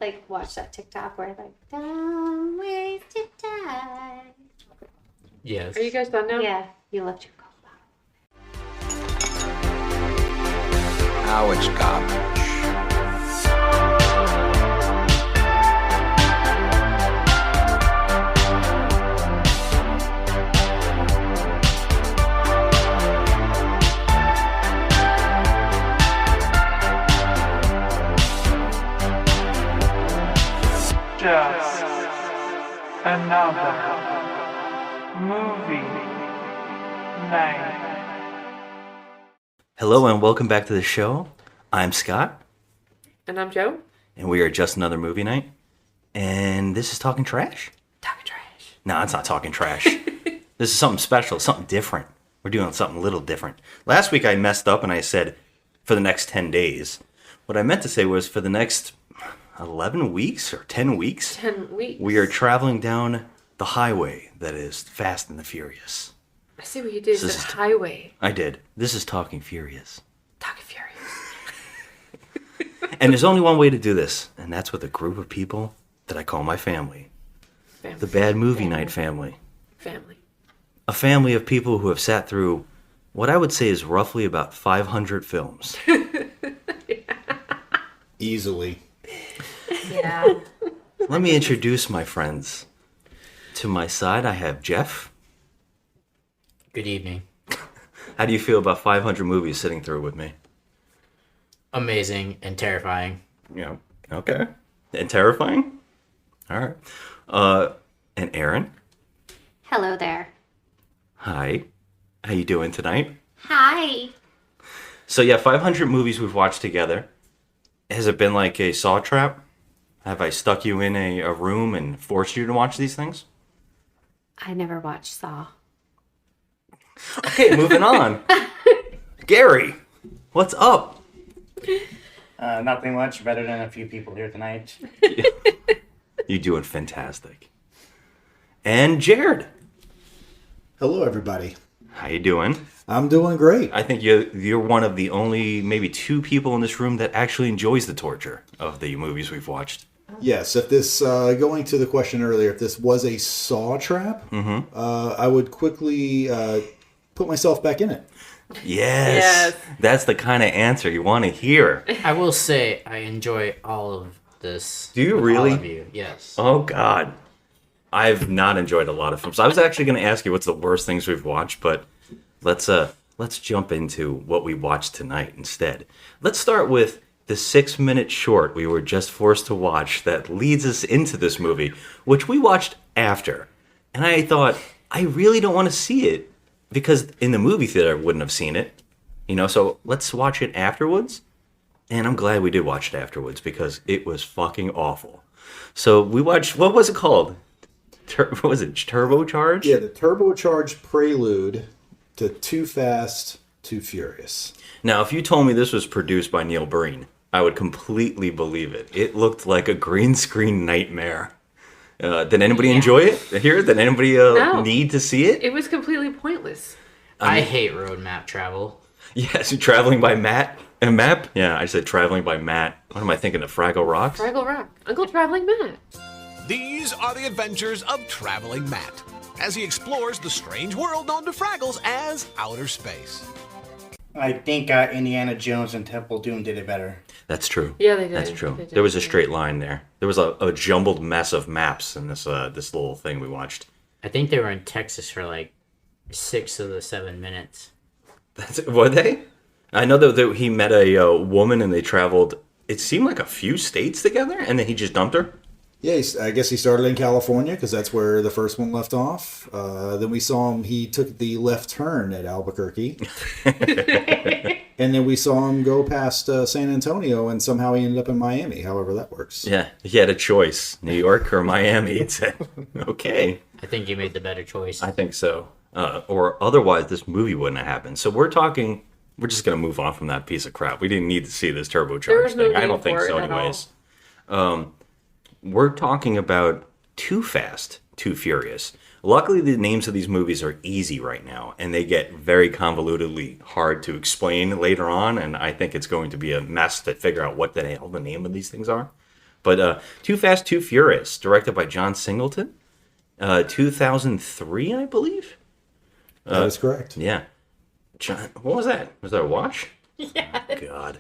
like watch that TikTok where like, don't waste your time. Yes. Are you guys done now? Yeah, you left your coat bottle. Now it's garbage. Just another movie night. Hello and welcome back to the show. I'm Scott, And I'm Joe. and we are just another movie night. And this is Talking Trash? Talking trash. No, it's not Talking Trash. This is something special, something different. We're doing something a little different. Last week I messed up and I said for the next 10 days. What I meant to say was for the next 11 weeks or 10 weeks, 10 weeks. we are traveling down the highway that is Fast and the Furious. I see what you did. This It's is- a highway. I did. This is Talking Furious. Talking furious. And there's only one way to do this, and that's with a group of people that I call my family. Family. The Bad Movie Night family. Family. A family of people who have sat through what I would say is roughly about 500 films. Easily. Yeah. Let me introduce my friends. To my side, I have Jeff. Good evening. How do you feel about 500 movies sitting through with me? Amazing and terrifying. Yeah. Okay. And terrifying? All right. And Aaron. Hello there. Hi. How you doing tonight? Hi. So yeah, 500 movies we've watched together. Has it been like a saw trap? Have I stuck you in a room and forced you to watch these things? I never watched Saw. Okay, moving on. Gary, what's up? Nothing much. Better than a few people here tonight. You're doing fantastic. And Jared, Hello, everybody. how you doing? I'm doing great. I think you're one of the only maybe two people in this room that actually enjoys the torture of the movies we've watched. Yes, if this, going to the question earlier, if this was a saw trap, I would quickly put myself back in it. Yes, Yes. that's the kind of answer you want to hear. I will say I enjoy all of this. Do you with really? All of you. Yes. Oh God, I've not enjoyed a lot of films. I was actually going to ask you what's the worst things we've watched, but let's jump into what we watched tonight instead. Let's start with the 6-minute short we were just forced to watch that leads us into this movie, which we watched after. And I thought, I really don't want to see it because in the movie theater I wouldn't have seen it. So let's watch it afterwards. And I'm glad we did watch it afterwards because it was fucking awful. So we watched, what was it called? What was it? Turbocharged? Yeah, the turbocharged prelude to Too Fast, Too Furious. Now, if you told me this was produced by Neil Breen, I would completely believe it. It looked like a green screen nightmare. Did anybody enjoy it here? Did anybody No. need to see it? It was completely pointless. I hate road map travel. Yes, traveling by Matt. And Map? Yeah, I said traveling by Matt. What am I thinking of? Fraggle Rocks? Fraggle Rock. Uncle Traveling Matt. These are the adventures of Traveling Matt as he explores the strange world known to Fraggles as outer space. I think Indiana Jones and Temple Doom did it better. That's true. Yeah, they did. That's true. They did. There was a straight line there. There was a jumbled mess of maps in this little thing we watched. I think they were in Texas for like 6 of the 7 minutes. Were they? I know that he met a woman and they traveled, it seemed like a few states together, and then he just dumped her. Yeah, I guess he started in California because that's where the first one left off. Then we saw him, he took the left turn at Albuquerque. And then we saw him go past San Antonio and somehow he ended up in Miami, however that works. Yeah, he had a choice, New York or Miami. He said, okay, I think you made the better choice. I think so. Or otherwise this movie wouldn't have happened. So we're just going to move on from that piece of crap. We didn't need to see this There turbocharged was no thing. I need don't think for it so at all. anyways. We're talking about Too Fast, Too Furious. Luckily, the names of these movies are easy right now, and they get very convolutedly hard to explain later on, and I think it's going to be a mess to figure out what the hell the name of these things are. But Too Fast, Too Furious, directed by John Singleton. 2003, I believe. That is correct. Yeah. John, what was that? Was that a watch? Yeah. God.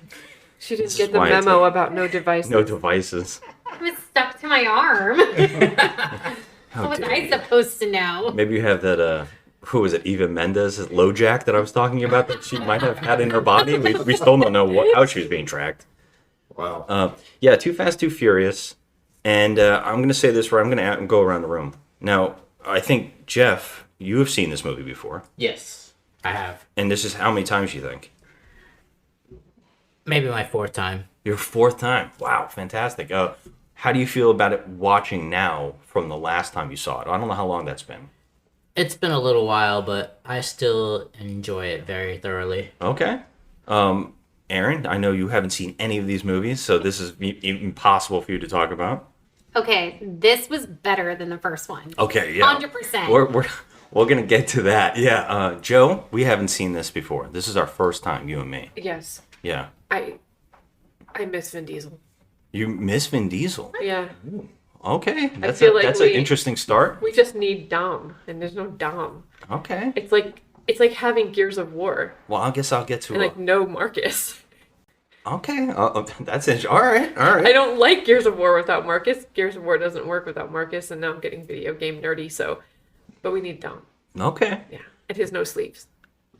She didn't This get is the why it's memo about no devices. No devices. It was stuck to my arm. How How was dare I you. supposed to know? Maybe you have that, who was it, Eva Mendes, LoJack that I was talking about that she might have had in her body? We still don't know how she was being tracked. Wow. Yeah, Too Fast, Too Furious. And I'm going to say this where I'm going to go around the room. Now, I think, Jeff, you have seen this movie before. Yes, I have. And this is how many times you think? Maybe my 4th time. Your 4th time. Wow, fantastic. How do you feel about it watching now from the last time you saw it? I don't know how long that's been. It's been a little while, but I still enjoy it very thoroughly. Okay. Aaron, I know you haven't seen any of these movies, so this is impossible for you to talk about. Okay, this was better than the first one. Okay, yeah. 100%. We're gonna get to that. Yeah, Joe, we haven't seen this before. This is our first time, you and me. Yes. Yeah. I miss Vin Diesel. You miss Vin Diesel. Yeah. Okay, that's feel like that's an interesting start. We just need Dom, and there's no Dom. Okay. It's like having Gears of War Well, I guess I'll get to and like no Marcus. Okay, that's it. All right. I don't like Gears of War without Marcus. Gears of War doesn't work without Marcus, and now I'm getting video game nerdy. But we need Dom. Okay. Yeah, and his no sleeves.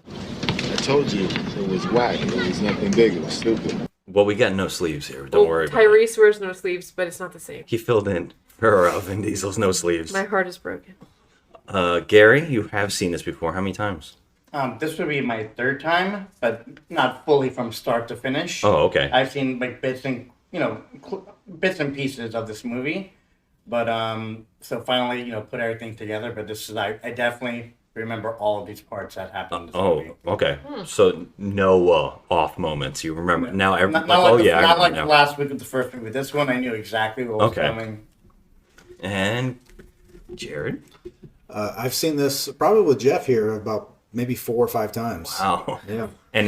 I told you it was whack. It was nothing big. It was stupid. Well, we got no sleeves here. Don't worry about it. Tyrese wears no sleeves, but it's not the same. He filled in for Vin Diesel's no sleeves. My heart is broken. Gary, you have seen this before. How many times? This would be my 3rd time, but not fully from start to finish. Oh, okay. I've seen like bits and bits and pieces of this movie, but so finally put everything together. But this is I definitely remember all of these parts that happened in this movie. Okay. So no off moments. You remember now? Not like last week with the first movie. This one I knew exactly what was coming. And Jared, I've seen this probably with Jeff here about maybe 4 or 5 times. wow. Yeah. And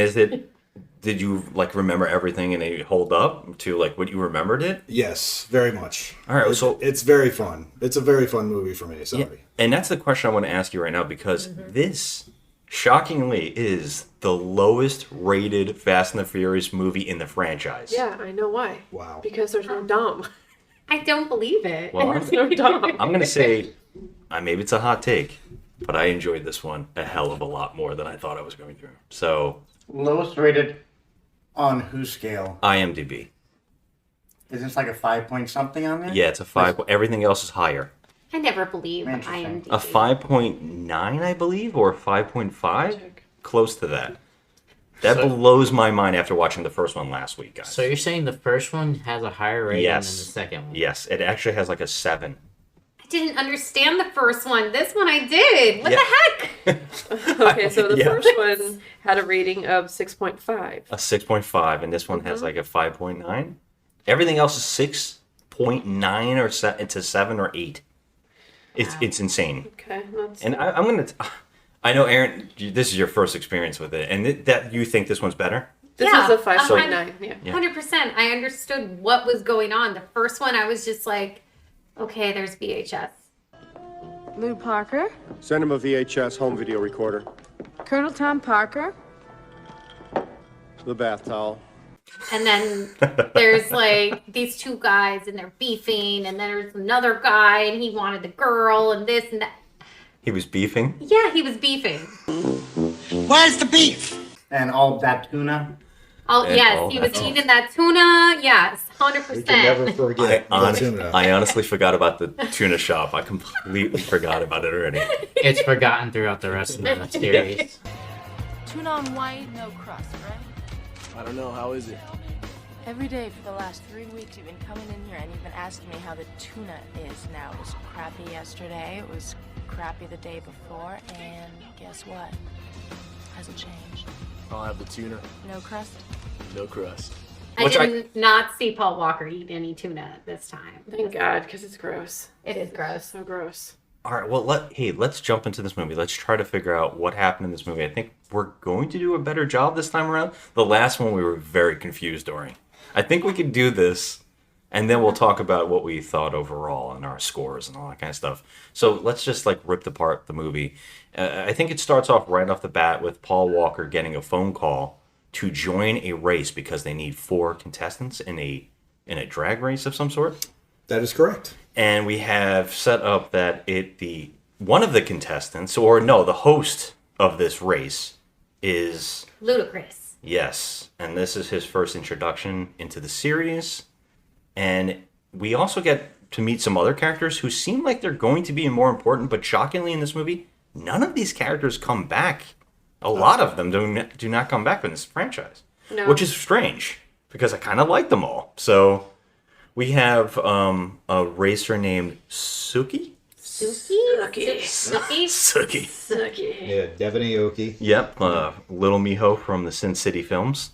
did you like remember everything and it hold up to like what you remembered it? Yes, very much. All right, so it's very fun. It's a very fun movie for me. Sorry. Yeah, and that's the question I want to ask you right now because this shockingly is the lowest rated Fast and the Furious movie in the franchise. Yeah, I know why. Wow. Because there's no Dom. I don't believe it. Well, There's no Dom. I'm going to say, maybe it's a hot take, but I enjoyed this one a hell of a lot more than I thought I was going to. So, Lowest rated on whose scale? IMDb. Is this like a 5 point something on there? Yeah, it's a 5. Everything else is higher. I never believe Interesting. IMDb. A 5.9, I believe, or 5.5? Close to that. That blows my mind after watching the first one last week, guys. So you're saying the first one has a higher rating than the second one? Yes, it actually has like a 7. I didn't understand the first one. This one I did. What the heck? Okay, so the Yeah. first one had a rating of 6.5. A 6.5, and this one has like a 5.9. Everything else is 6.9 or it's a 7 or 8. It's insane. Okay, that's And I'm gonna. I know, Aaron. This is your first experience with it, and that you think this one's better. this Yeah, is a 5.9. Yeah. 100%. I understood what was going on. The first one, I was just like, okay, there's VHS. Lou Parker, Send him a VHS home video recorder. Colonel Tom Parker, The bath towel. And then there's like these 2 guys and they're beefing. And then there's another guy and he wanted the girl and this and that. He was beefing. Yeah, he was beefing. Where's the beef? And all of that tuna. Oh, And yes, all he that was eating that tuna. Yes, We can never 100%. forget the tuna. I honestly forgot about the tuna shop. I completely forgot about it already. It's forgotten throughout the rest of the series. tuna on white, no crust, right? I don't know. How is it? Every day for the last 3 weeks, you've been coming in here and you've been asking me how the tuna is now. It was crappy yesterday, it was crappy the day before, and guess what? Hasn't changed. I'll have the tuna. No crust? No crust. I did not see Paul Walker eat any tuna this time. Thank God, because it's gross. It is gross. So gross. All right, well, let's jump into this movie. Let's try to figure out what happened in this movie. I think we're going to do a better job this time around. The last one we were very confused during. I think we can do this And then we'll talk about what we thought overall and our scores and all that kind of stuff. So let's just like rip apart the movie. I think it starts off right off the bat with Paul Walker getting a phone call to join a race because they need 4 contestants in a drag race of some sort. That is correct. And we have set up that one of the contestants, or no, the host of this race is Ludacris. Yes, and this is his first introduction into the series. And we also get to meet some other characters who seem like they're going to be more important, but shockingly in this movie, none of these characters come back. A lot of them do not come back in this franchise, which is strange because I kind of like them all. So we have a racer named Suki. Suki. Yeah, Devin Aoki. Yep, Little Miho from the Sin City films.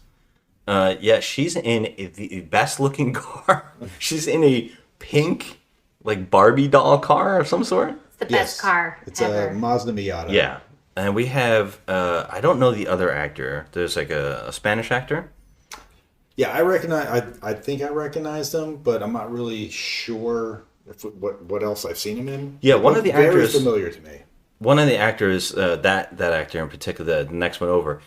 Yeah, she's in the best looking car. She's in a pink, like Barbie doll car of some sort. It's the best car It's ever. a Mazda Miata. Yeah, and we have I don't know the other actor. There's like a Spanish actor. Yeah, I recognize. I think I recognized him, but I'm not really sure what else I've seen him in. Yeah, one of the actors very familiar to me. One of the actors, that actor in particular, the next one over,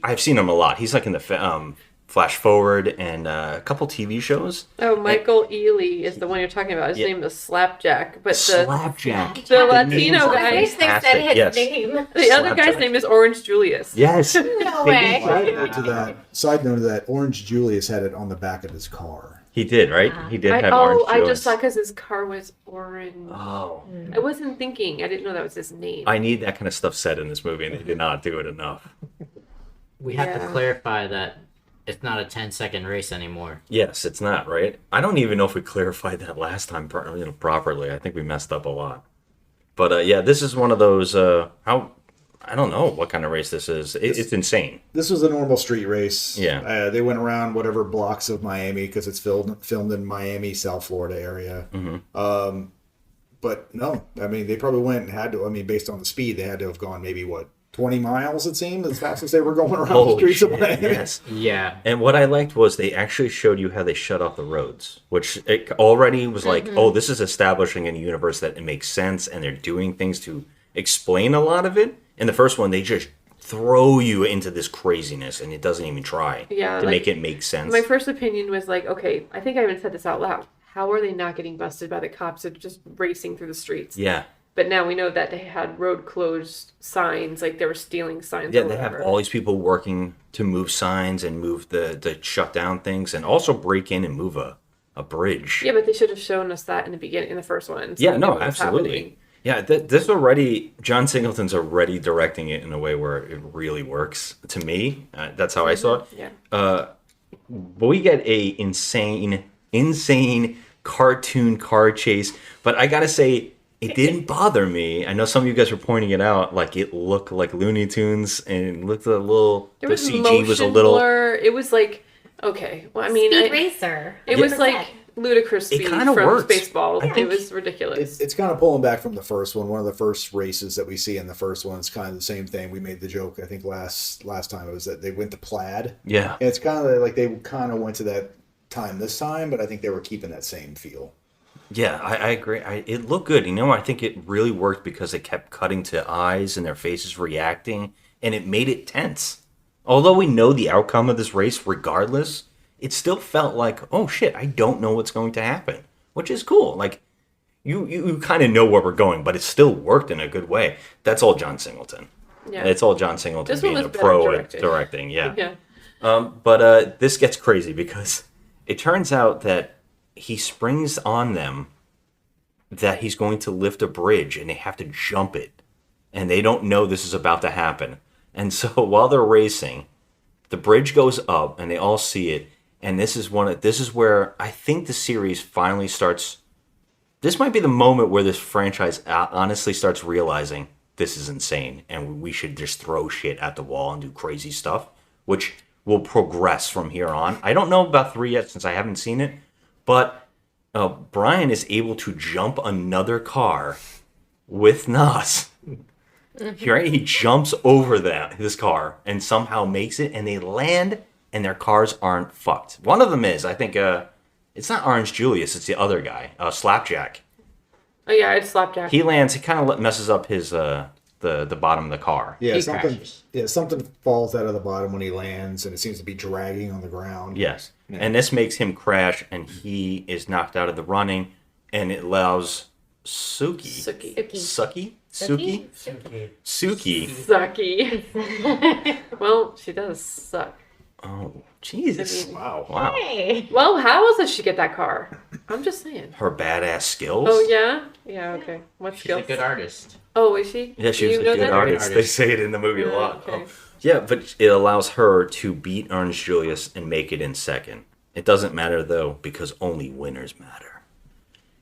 I've seen him a lot. He's like in the Flash Forward and a couple TV shows. Oh, Michael Ealy is the one you're talking about. His name is Slapjack, but Slapjack. the Latino I guy, wish they said his Yes. name. the other guy's name is Orange Julius. Yes. No way. Side note to that, Orange Julius had it on the back of his car. He did, right? He did have orange I Julius. just saw because his car was orange. Oh. I wasn't thinking. I didn't know that was his name. I need that kind of stuff said in this movie, and they did not do it enough. We have to clarify that it's not a 10-second race anymore. Yes, it's not, right? I don't even know if we clarified that last time properly. I think we messed up a lot. But yeah, this is one of those, I don't know what kind of race this is. It's insane. This was a normal street race. Yeah. They went around whatever blocks of Miami because it's filmed in Miami, South Florida area. Mm-hmm. But no, I mean, they probably went and had to, I mean, based on the speed, they had to have gone maybe, 20 miles, it seemed, as fast as they were going around the streets of Miami. Yes. Yeah. And what I liked was they actually showed you how they shut off the roads, which it already was like, oh, this is establishing in a universe that it makes sense, and they're doing things to explain a lot of it. In the first one, they just throw you into this craziness, and it doesn't even try to make it make sense. My first opinion was like, okay, I think I even said this out loud. How are they not getting busted by the cops? They're just racing through the streets. Yeah. But now we know that they had road closed signs, like they were stealing signs. Yeah, they have all these people working to move signs and move the shut down things, and also break in and move a bridge. Yeah, but they should have shown us that in the beginning, in the first one. So Yeah, no, absolutely. Happening. Yeah, this already, John Singleton's already directing it in a way where it really works. To me, that's how I saw it. Yeah. But we get a insane cartoon car chase. But I gotta say, it didn't bother me. I know some of you guys were pointing it out, like it looked like Looney Tunes and it looked a little. There was the CG was a little. Blur. It was like, okay, well, I mean, Speed Racer. It was like ludicrous speed from works. Spaceballs. It was ridiculous. It's kind of pulling back from the first one. One of the first races that we see in the first one is kind of the same thing. We made the joke, I think, last time. It was that they went to plaid. Yeah. And it's kind of like they kind of went to that time this time, but I think they were keeping that same feel. Yeah, I agree. It looked good. You know, I think it really worked because they kept cutting to eyes and their faces reacting, and it made it tense. Although we know the outcome of this race regardless, it still felt like, oh shit, I don't know what's going to happen, which is cool. Like, you kind of know where we're going, but it still worked in a good way. That's all John Singleton. Yeah. It's all John Singleton This one being was a pro better at directed. directing. Yeah. Yeah. But this gets crazy because it turns out that he springs on them that he's going to lift a bridge and they have to jump it. And they don't know this is about to happen. And so while they're racing, the bridge goes up and they all see it. And this is where I think the series finally starts. This might be the moment where this franchise honestly starts realizing this is insane and we should just throw shit at the wall and do crazy stuff, which will progress from here on. I don't know about 3 yet since I haven't seen it, but Brian is able to jump another car with Nas. Right? He jumps over this car and somehow makes it, and they land and their cars aren't fucked. One of them is, I think, it's not Orange Julius, it's the other guy, Slapjack. Oh yeah, it's Slapjack. He lands, he kind of messes up his the bottom of the car. Yeah, He something. crashes. Yeah, something falls out of the bottom when he lands, and it seems to be dragging on the ground. Yes, and this makes him crash, and he is knocked out of the running, and it allows Suki. Well, she does suck. Oh, Jesus. I mean, Wow. Hey. Well, how else does she get that car? I'm just saying. Her badass skills. Oh yeah, yeah. Okay. What She's skills? a good artist. Oh, is she? Yeah, she Do was you a know good that? artist. They Artist. say it in the movie a Yeah, lot. okay. Oh. Yeah, but it allows her to beat Orange Julius and make it in second. It doesn't matter, though, because only winners matter.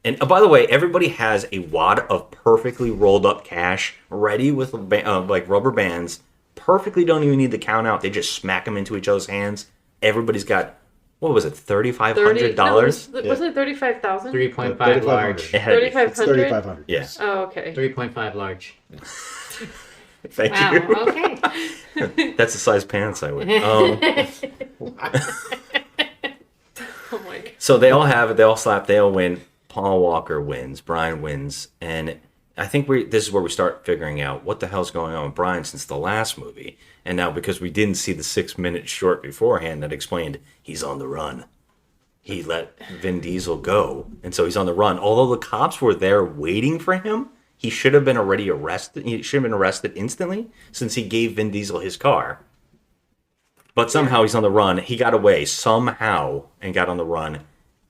And by the way, everybody has a wad of perfectly rolled up cash ready with like rubber bands. Perfectly don't even need to count out. They just smack them into each other's hands. Everybody's got, what was it, $3,500? Wasn't it 35,000? 3.5 large. It had to be. 3,500. 3,500. Yeah. Oh, okay. 3.5 large. Thank Wow. you. Okay. That's the size pants I wear. Oh my god. So they all have it. They all slap. They all win. Paul Walker wins. Brian wins. And I think this is where we start figuring out what the hell's going on with Brian since the last movie. And now because we didn't see the 6-minute short beforehand that explained he's on the run. He let Vin Diesel go. And so he's on the run. Although the cops were there waiting for him, he should have been already arrested. He should have been arrested instantly since he gave Vin Diesel his car. But somehow he's on the run. He got away somehow and got on the run.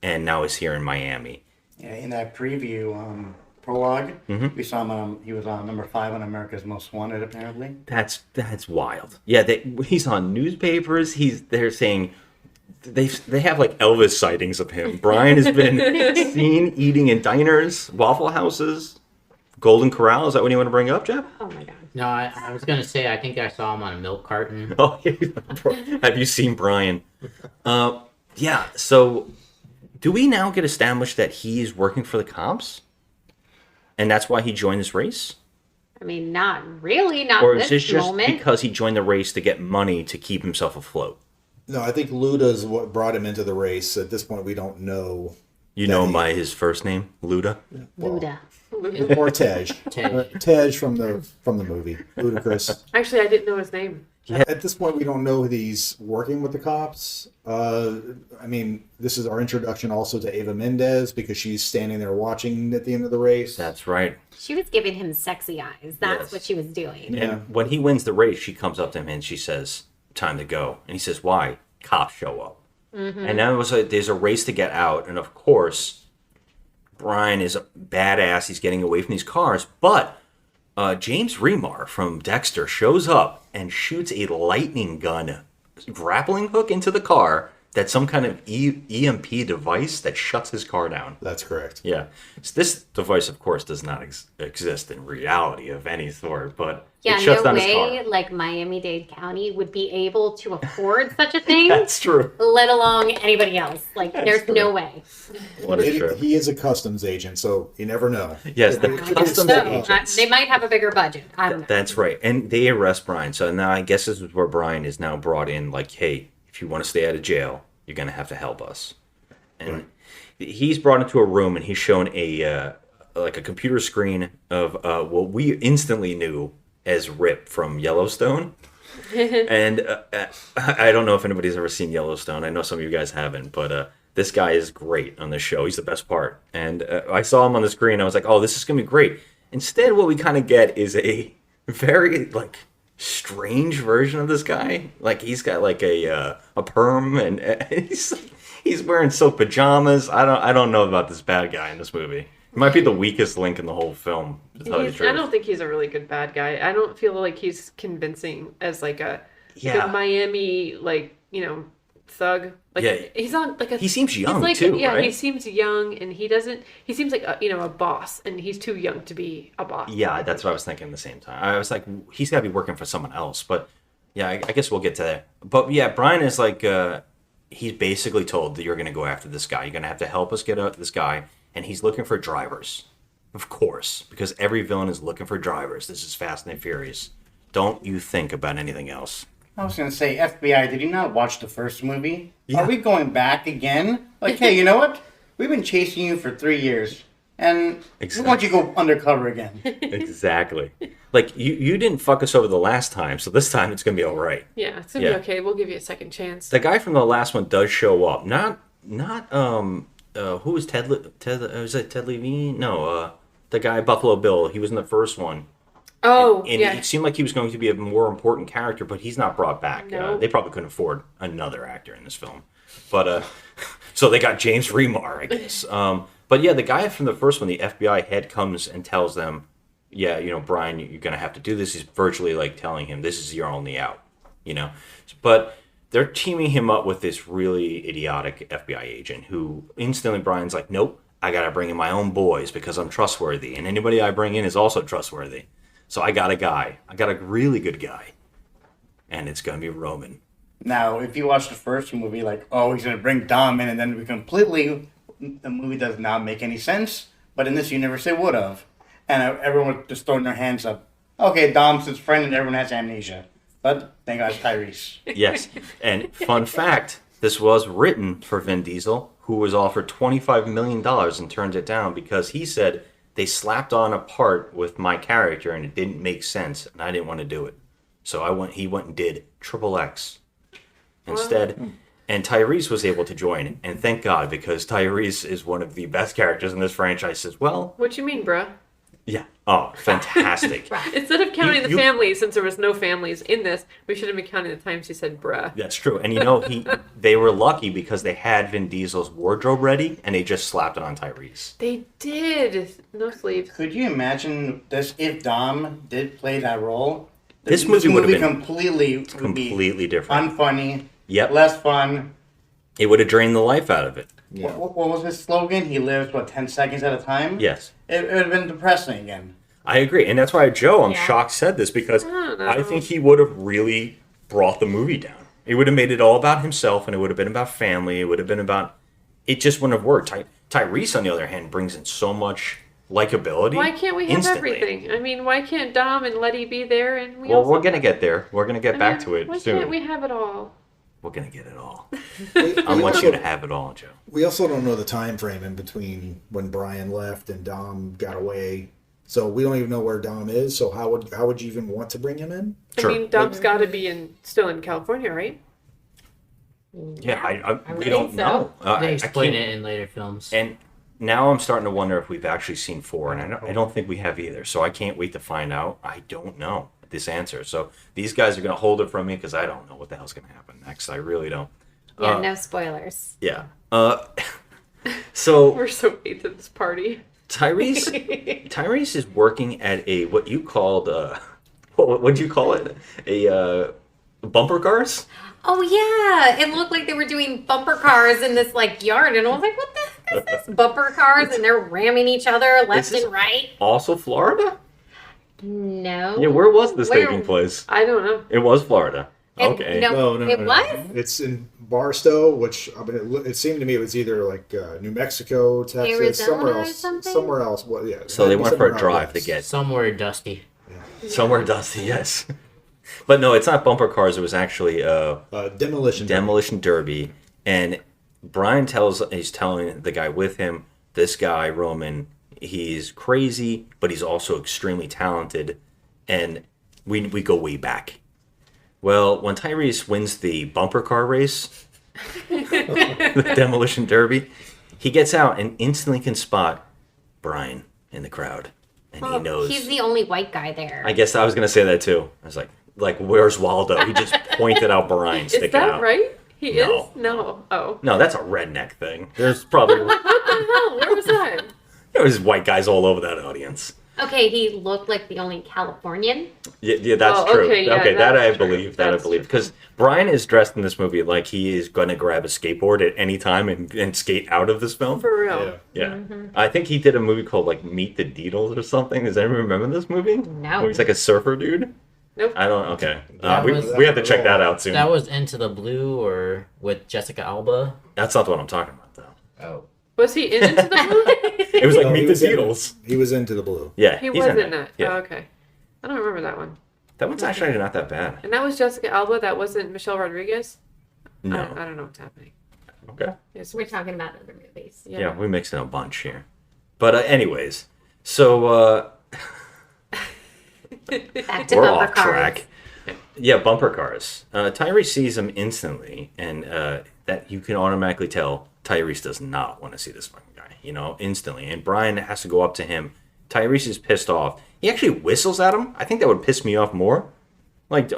And now he's here in Miami. Yeah, in that preview prologue, we saw him. He was on number 5 on America's Most Wanted, apparently. That's wild. Yeah, he's on newspapers. They're saying they have like Elvis sightings of him. Brian has been seen eating in diners, Waffle Houses, Golden Corral. Is that what you want to bring up, Jeff? Oh my god. No, I was going to say, I think I saw him on a milk carton. Oh, have you seen Brian? Yeah. So, do we now get established that he is working for the cops, and that's why he joined this race? I mean, not really. Not Or this is this just moment. because he joined the race to get money to keep himself afloat? No, I think Luda's what brought him into the race. At this point, we don't know. You know him by his first name, Luda. Luda. Or Tej. Tej from the movie. Ludacris. Actually, I didn't know his name. At this point, we don't know that he's working with the cops. I mean, this is our introduction also to Ava Mendez because she's standing there watching at the end of the race. That's right. She was giving him sexy eyes. That's Yes. what she was doing. Yeah. And when he wins the race, she comes up to him and she says, "Time to go." And he says, "Why?" Cops show up. And now there's a race to get out. And of course, Brian is a badass. He's getting away from these cars. But James Remar from Dexter shows up and shoots a lightning gun grappling hook into the car. That's some kind of EMP device that shuts his car down. That's correct. Yeah. So this device, of course, does not exist in reality of any sort, but Yeah, it shuts no down his way car. like Miami-Dade County would be able to afford such a thing, That's true. let alone anybody else. Like, there's no way. What is true? He is a customs agent, so you never know. Yes, the I guess customs so. agents. They might have a bigger budget. I don't know. That's right. And they arrest Brian. So now I guess this is where Brian is now brought in, like, hey, if you want to stay out of jail, you're going to have to help us. And he's brought into a room and he's shown a computer screen of what we instantly knew as Rip from Yellowstone. And I don't know if anybody's ever seen Yellowstone. I know some of you guys haven't, but this guy is great on this show. He's the best part. And I saw him on the screen. I was like, oh, this is going to be great. Instead, what we kind of get is a very, like, strange version of this guy. Like, he's got like a perm and he's wearing silk pajamas. I don't know about this bad guy in this movie. He might be the weakest link in the whole film, to tell you the truth. I don't think he's a really good bad guy. I don't feel like he's convincing as like a Miami, like, thug. Like, Yeah. he's on like a. He seems young, he's like, too, Yeah, right? he seems young, and he seems like a boss, and he's too young to be a boss. Yeah, that's what I was thinking at the same time. I was like, he's got to be working for someone else. But yeah, I guess we'll get to that. But yeah, Brian is like, he's basically told that you're going to go after this guy. You're going to have to help us get out this guy. And he's looking for drivers, of course, because every villain is looking for drivers. This is Fast and Furious. Don't you think about anything else. I was gonna say, FBI, did you not watch the first movie? Yeah. Are we going back again? Like, hey, you know what? We've been chasing you for 3 years, and we want you to go undercover again. Exactly. Like, you didn't fuck us over the last time, so this time it's gonna be all right. Yeah, it's gonna be okay. We'll give you a second chance. The guy from the last one does show up. Not who was Ted? Was it Ted Levine? No, the guy Buffalo Bill. He was in the first one. Oh, and yeah. it seemed like he was going to be a more important character, but he's not brought back. No. They probably couldn't afford another actor in this film, but so they got James Remar, I guess. But yeah, the guy from the first one, the FBI head, comes and tells them, "Yeah, Brian, you're going to have to do this." He's virtually like telling him, "This is your only out," But they're teaming him up with this really idiotic FBI agent who instantly Brian's like, "Nope, I got to bring in my own boys because I'm trustworthy, and anybody I bring in is also trustworthy." So I got a guy. I got a really good guy. And it's going to be Roman. Now, if you watch the first movie, like, oh, he's going to bring Dom in, and then the movie does not make any sense. But in this, you never say would have. And everyone was just throwing their hands up. Okay, Dom's his friend, and everyone has amnesia. But thank God it's Tyrese. Yes. And fun fact, this was written for Vin Diesel, who was offered $25 million and turned it down because he said, they slapped on a part with my character and it didn't make sense and I didn't want to do it. So he went and did XXX instead. And Tyrese was able to join. And thank God, because Tyrese is one of the best characters in this franchise as well. What you mean, bruh? Yeah. Oh, fantastic. Instead of counting the families, since there was no families in this, we should have been counting the times he said bruh. That's true. And they were lucky because they had Vin Diesel's wardrobe ready and they just slapped it on Tyrese. They did. No sleeves. Could you imagine this if Dom did play that role? This movie would have been completely different. Unfunny. Yep. Less fun. It would have drained the life out of it. Yeah. What was his slogan? He lives, 10 seconds at a time? Yes. It would have been depressing again. I agree. And that's why Joe, I'm shocked, said this because I think he would have really brought the movie down. It would have made it all about himself and it would have been about family. It would have been about... It just wouldn't have worked. Tyrese, on the other hand, brings in so much likability. Why can't we have instantly. everything? I mean, why can't Dom and Letty be there? And we're going to get there. We're going to get back to it why soon. Why can't we have it all? We're going to get it all. I want you to have it all, Joe. We also don't know the time frame in between when Brian left and Dom got away. So we don't even know where Dom is. So how would you even want to bring him in? I mean, Dom's got to be still in California, right? Yeah, we don't know. They explain it in later films. And now I'm starting to wonder if we've actually seen 4, and I don't think we have either. So I can't wait to find out. I don't know this answer. So these guys are going to hold it from me because I don't know what the hell's going to happen next. I really don't. Yeah, no spoilers. Yeah. So we're so late to this party. Tyrese is working at a what you called what'd you call it? A bumper cars? Oh yeah, it looked like they were doing bumper cars in this yard, and I was like, "What the heck is this? Bumper cars?" And they're ramming each other left and right. Also, Florida? No. Yeah, where was this taking place? I don't know. It was Florida. Okay. No, it was. It's in Barstow, which it seemed to me it was either New Mexico, Texas, Arizona somewhere else. Well, yeah. So they went for a drive to get somewhere dusty. Yeah. Somewhere dusty, yes. But no, it's not bumper cars. It was actually demolition derby. And Brian he's telling the guy with him, this guy Roman, he's crazy, but he's also extremely talented, and we go way back. Well, when Tyrese wins the bumper car race, the demolition derby, he gets out and instantly can spot Brian in the crowd, and he knows He's the only white guy there. I guess I was gonna say that too. I was like, where's Waldo? He just pointed out Brian sticking out. Is that right? He No. is? No. Oh. No, that's a redneck thing. There's probably What the hell? Where was I? there was white guys all over that audience. Okay, he looked like the only Californian. Yeah, that's true. Okay, yeah, that I that's true. believe. That I believe. Because Brian is dressed in this movie like he is going to grab a skateboard at any time and skate out of this film. For real. Yeah. Mm-hmm. I think he did a movie called Meet the Deedles or something. Does anyone remember this movie? No. Where he's like a surfer dude? Nope. I don't. Okay. That we have to check that out soon. That was Into the Blue or with Jessica Alba. That's not what I'm talking about, though. Oh. Was he in Into the Blue? It was No, Meet he the was in- Deedles. He was into the blue. Yeah, He he's was in that. Yeah. Oh, okay. I don't remember that one. That one's actually not that bad. And that was Jessica Alba. That wasn't Michelle Rodriguez. No. I don't know what's happening. Okay. We're talking about other movies. Yeah, we're mixing a bunch here. But anyways, so back to we're bumper off cars. track. Yeah, bumper cars. Tyrese sees them instantly, and that you can automatically tell Tyrese does not want to see this fucking guy, instantly. And Brian has to go up to him. Tyrese is pissed off. He actually whistles at him. I think that would piss me off more. Like,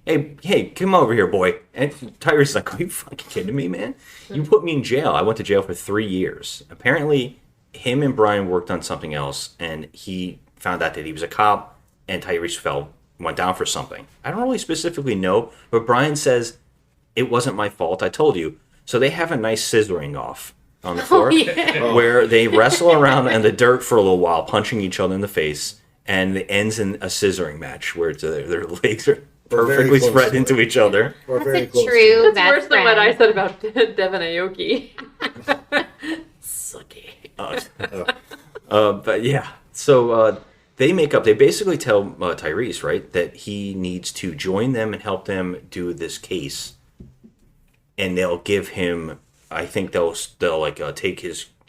hey, come over here, boy. And Tyrese is like, are you fucking kidding me, man? You put me in jail. I went to jail for 3 years. Apparently, him and Brian worked on something else, and he found out that he was a cop, and Tyrese went down for something. I don't really specifically know, but Brian says, it wasn't my fault, I told you. So they have a nice scissoring off on the floor, where they wrestle around in the dirt for a little while, punching each other in the face, and it ends in a scissoring match, where their legs are perfectly spread into each other. That's a true That's worse than what I said about Devin Aoki. Sucky. But yeah, so they basically tell Tyrese, right, that he needs to join them and help them do this case, and they'll give him, I think they'll take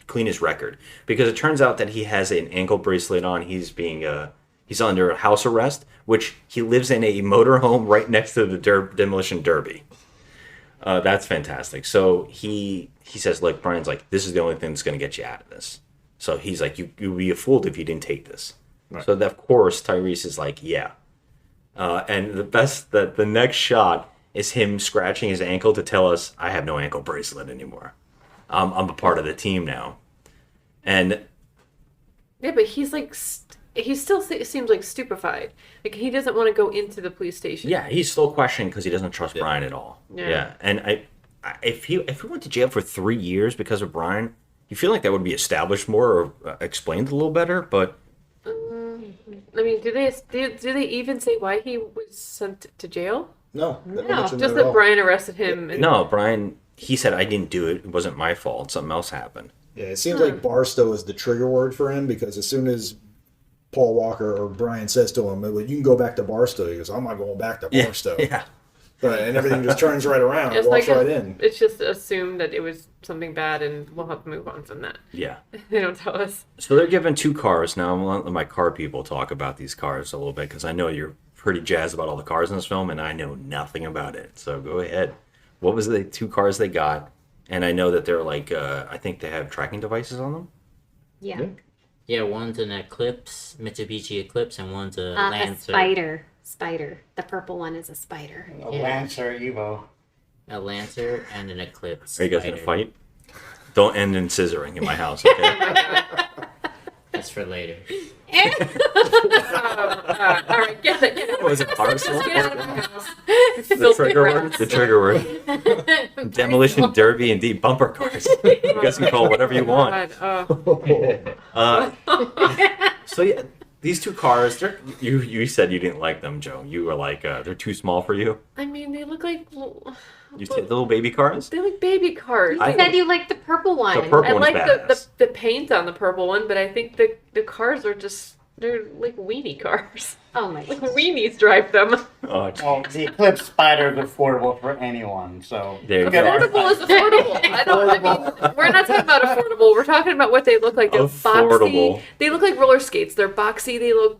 clean his record, because it turns out that he has an ankle bracelet on. He's under house arrest, which he lives in a motorhome right next to the demolition derby. That's fantastic. So he says, like, Brian's like, this is the only thing that's going to get you out of this. So he's like, you'd be a fool if you didn't take this. Right. So of course Tyrese is like, yeah. And the next shot is him scratching his ankle to tell us, I have no ankle bracelet anymore. I'm a part of the team now. And yeah, but he's like, he still seems like stupefied. Like, he doesn't want to go into the police station. Yeah, he's still questioning because he doesn't trust Brian at all. Yeah. And if he went to jail for 3 years because of Brian, you feel like that would be established more or explained a little better, but I mean, do they even say why he was sent to jail? No. Just that Brian arrested him. No, Brian, he said, I didn't do it. It wasn't my fault. Something else happened. Yeah, it seems like Barstow is the trigger word for him, because as soon as Paul Walker or Brian says to him, well, you can go back to Barstow, he goes, I'm not going back to Barstow. Yeah. And everything just turns right around and walks right in. It's just assumed that it was something bad, and we'll have to move on from that. Yeah. They don't tell us. So they're given 2 cars. Now I'm going to let my car people talk about these cars a little bit, because I know you're pretty jazzed about all the cars in this film, and I know nothing about it. So go ahead. What was the 2 cars they got? And I know that they're like, I think they have tracking devices on them. Yeah. Yeah, one's an Eclipse, Mitsubishi Eclipse, and one's a Lancer. A Spider. The purple one is a Spider. A Lancer Evo. A Lancer and an Eclipse. Are you guys going to fight? Don't end in scissoring in my house, okay? That's for later. All right, get it. Was it parcel? Get out of my house. The trigger word? The trigger word. Demolition derby, indeed. Bumper cars. You guys can call it whatever you want. So yeah, these 2 cars, you said you didn't like them, Joe. You were like, they're too small for you. I mean, they look like You take the little baby cars? They like baby cars. You said you liked the purple one. The purple I one's like badass. the paint on the purple one, but I think the cars are they're like weenie cars. Oh my Like weenies drive them. Oh, Well, the Eclipse Spider is affordable for anyone, so There you good go. Affordable is affordable. We're not talking about affordable. We're talking about what they look like. They're Affordable. boxy. They look like roller skates. They're boxy.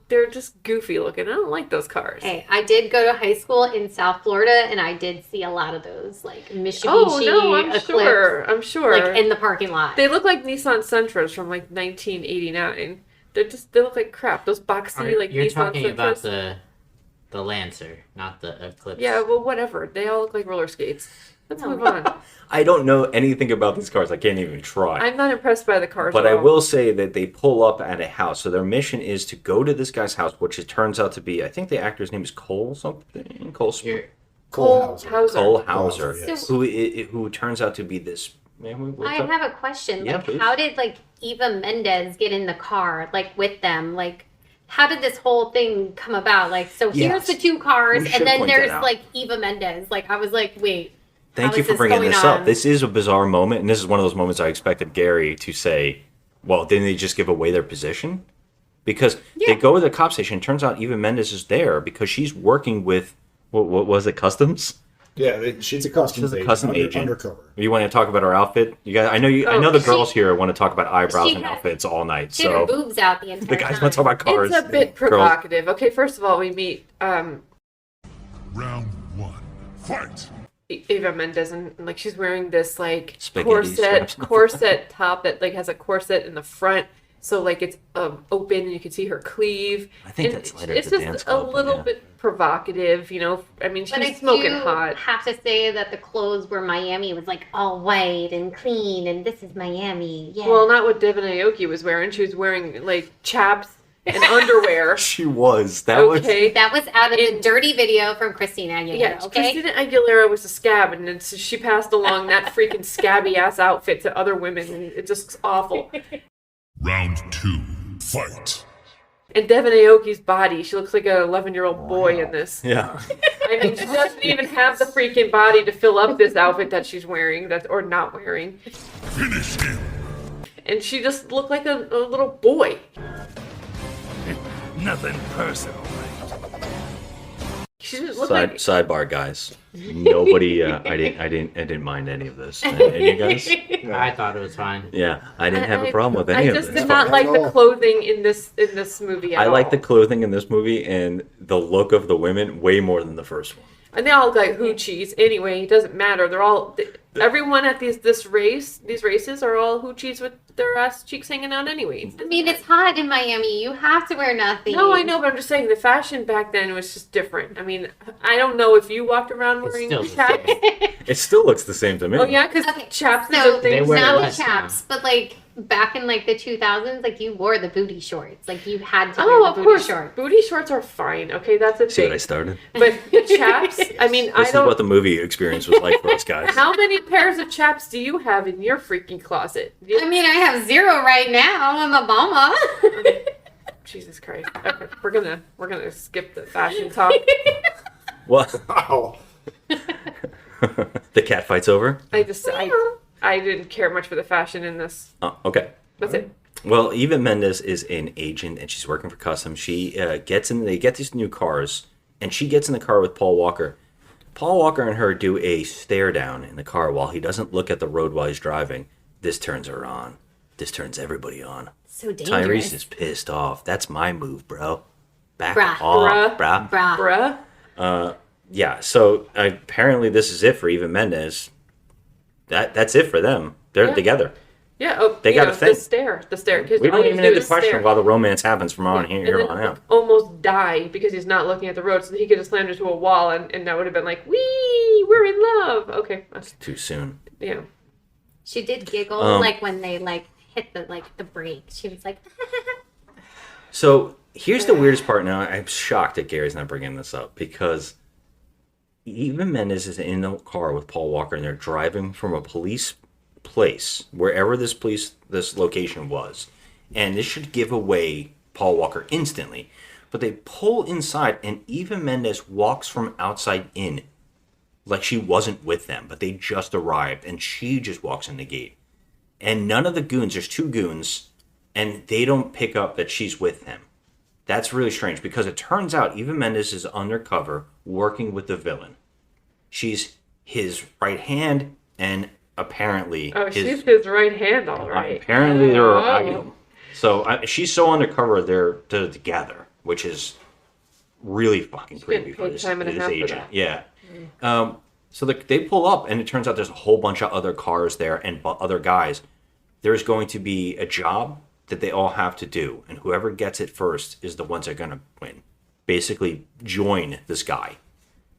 They're just goofy looking. I don't like those cars. Hey, I did go to high school in South Florida, and I did see a lot of those, like Mitsubishi Oh no, I'm Eclipse, sure. I'm sure. like in the parking lot. They look like Nissan Sentras from like 1989. They look like crap. Those boxy like You're Nissan talking Sentras. about the Lancer, not the Eclipse. Yeah, well, whatever. They all look like roller skates. Let's move on. I don't know anything about these cars. I can't even try. I'm not impressed by the cars. But at I all. will say that they pull up at a house. So their mission is to go to this guy's house, which it turns out to be, I think the actor's name is Cole something. Cole Hauser, yes. who turns out to be this. Man, I have a question. Yeah, Like, please. how did like Eva Mendes get in the car, like with them? Like, how did this whole thing come about? Like, so here's Yes. the 2 cars, We should and then point that there's out. like Eva Mendes. Like, I was like, wait. Thank how you is for bringing going this on? up. This is a bizarre moment, and this is one of those moments I expected Gary to say, well, didn't they just give away their position? because they go to the cop station. Turns out Eva Mendes is there because she's working with what was it, Customs? Yeah, she's a customs agent. Undercover. You want to talk about her outfit? You guys, I know the girls here want to talk about eyebrows and outfits all night. She had her boobs out the entire the guys want to talk about cars. It's a bit provocative. Okay, first of all, we meet Round 1, fight. Eva Mendes, and like she's wearing this like Spaghetti corset top that like has a corset in the front, so like it's open and you can see her cleave. I think that's later. It's just a little bit provocative, you know. I mean, she's smoking hot. I have to say that the clothes were Miami. It was like all white and clean, and this is Miami. Yeah. Well, not what Devin Aoki was wearing. She was wearing like chaps and underwear. She was. That was out of the dirty video from Christina Aguilera. Yeah, okay? Christina Aguilera was a scab, and then she passed along that freaking scabby ass outfit to other women, and it just looks awful. Round 2, fight. And Devin Aoki's body, she looks like an 11-year-old boy in this. Yeah. I mean, she doesn't even have the freaking body to fill up this outfit that she's wearing, or not wearing. Finish him. And she just looked like a little boy. Nothing personal. She just looked like... Sidebar, guys. Nobody. I didn't mind any of this. And you guys? I thought it was fine. Yeah, I didn't have a problem with any of this. I just did not like the clothing in this movie at all. I like the clothing in this movie and the look of the women way more than the first one. And they all look like hoochies. Anyway, it doesn't matter. They're all... Everyone at these races are all hoochies with their ass cheeks hanging out anyway. I mean, it's hot in Miami. You have to wear nothing. No, I know, but I'm just saying the fashion back then was just different. I mean, I don't know if you walked around wearing chaps. It still looks the same to me. Oh yeah, because chaps is So a thing. not the chaps, but like back in like the 2000s, like you wore the booty shorts. Like you had to wear the booty shorts. Booty shorts are fine. Okay, that's a See thing. what I started? But the chaps, I mean, This is what the movie experience was like for us guys. How many pairs of chaps do you have in your freaking closet? I mean, I have 0 right now. I'm a mama. Jesus Christ. Okay, we're gonna skip the fashion talk. What? The cat fight's over? I didn't care much for the fashion in this. Oh, okay. That's it. Well, Eva Mendes is an agent and she's working for Customs. She they get these new cars and she gets in the car with Paul Walker. Paul Walker and her do a stare down in the car while he doesn't look at the road while he's driving. This turns her on. This turns everybody on. So dangerous. Tyrese is pissed off. That's my move, bro. Back Bruh. off, bruh. Bruh. Yeah, so apparently this is it for Eva Mendes. That's it for them. They're together. Yeah, they got a thing. The stare. We don't even need to question while the romance happens from on here on out. Almost die because he's not looking at the road, so he could have slammed into a wall, and that would have been like, wee, we're in love. Okay, too soon. Yeah. She did giggle like when they like hit the brake. She was like. So here's the weirdest part. Now I'm shocked that Gary's not bringing this up because Eva Mendes is in the car with Paul Walker, and they're driving from a police place, wherever this location was, and this should give away Paul Walker instantly. But they pull inside, and Eva Mendes walks from outside in, like she wasn't with them, but they just arrived, and she just walks in the gate. And none of the goons, there's 2 goons, and they don't pick up that she's with them. That's really strange, because it turns out Eva Mendes is undercover working with the villain. She's his right hand, and apparently she's his right hand, all right. Apparently they're so she's so undercover they're together, which is really fucking creepy for this agent. Yeah. So they pull up, and it turns out there's a whole bunch of other cars there and other guys. There's going to be a job that they all have to do, and whoever gets it first is the ones that are going to win. Basically, join this guy,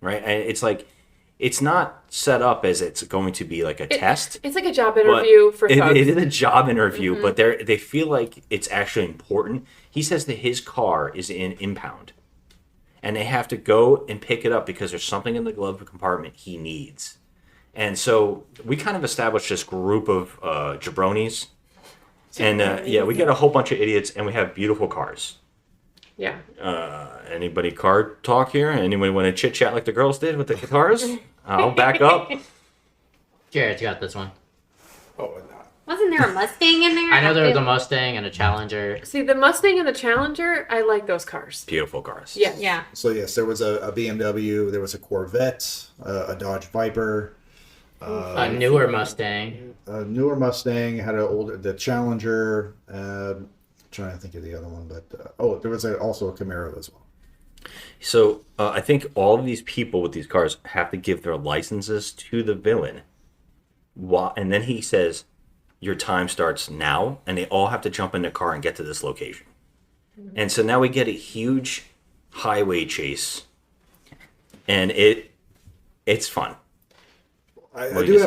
right? And it's like, it's not set up as it's going to be like a test. It's like a job interview for thugs. It is a job interview, but they feel like it's actually important. He says that his car is in impound, and they have to go and pick it up because there's something in the glove compartment he needs. And so we kind of established this group of jabronis. And we get a whole bunch of idiots, and we have beautiful cars. Yeah. Anybody car talk here? Anybody want to chit chat like the girls did with the guitars? I'll back up. Jared's got this one. Oh, Wasn't there a Mustang in there? I know there was a Mustang and a Challenger. See, the Mustang and the Challenger, I like those cars. Beautiful cars. Yes. Yeah. So yes, there was a BMW, there was a Corvette, a Dodge Viper, A newer Mustang. a newer Mustang, had the Challenger. Trying to think of the other one, but there was also a Camaro as well. So I think all of these people with these cars have to give their licenses to the villain. And then he says, your time starts now, and they all have to jump in the car and get to this location. And so now we get a huge highway chase, and it's fun. I do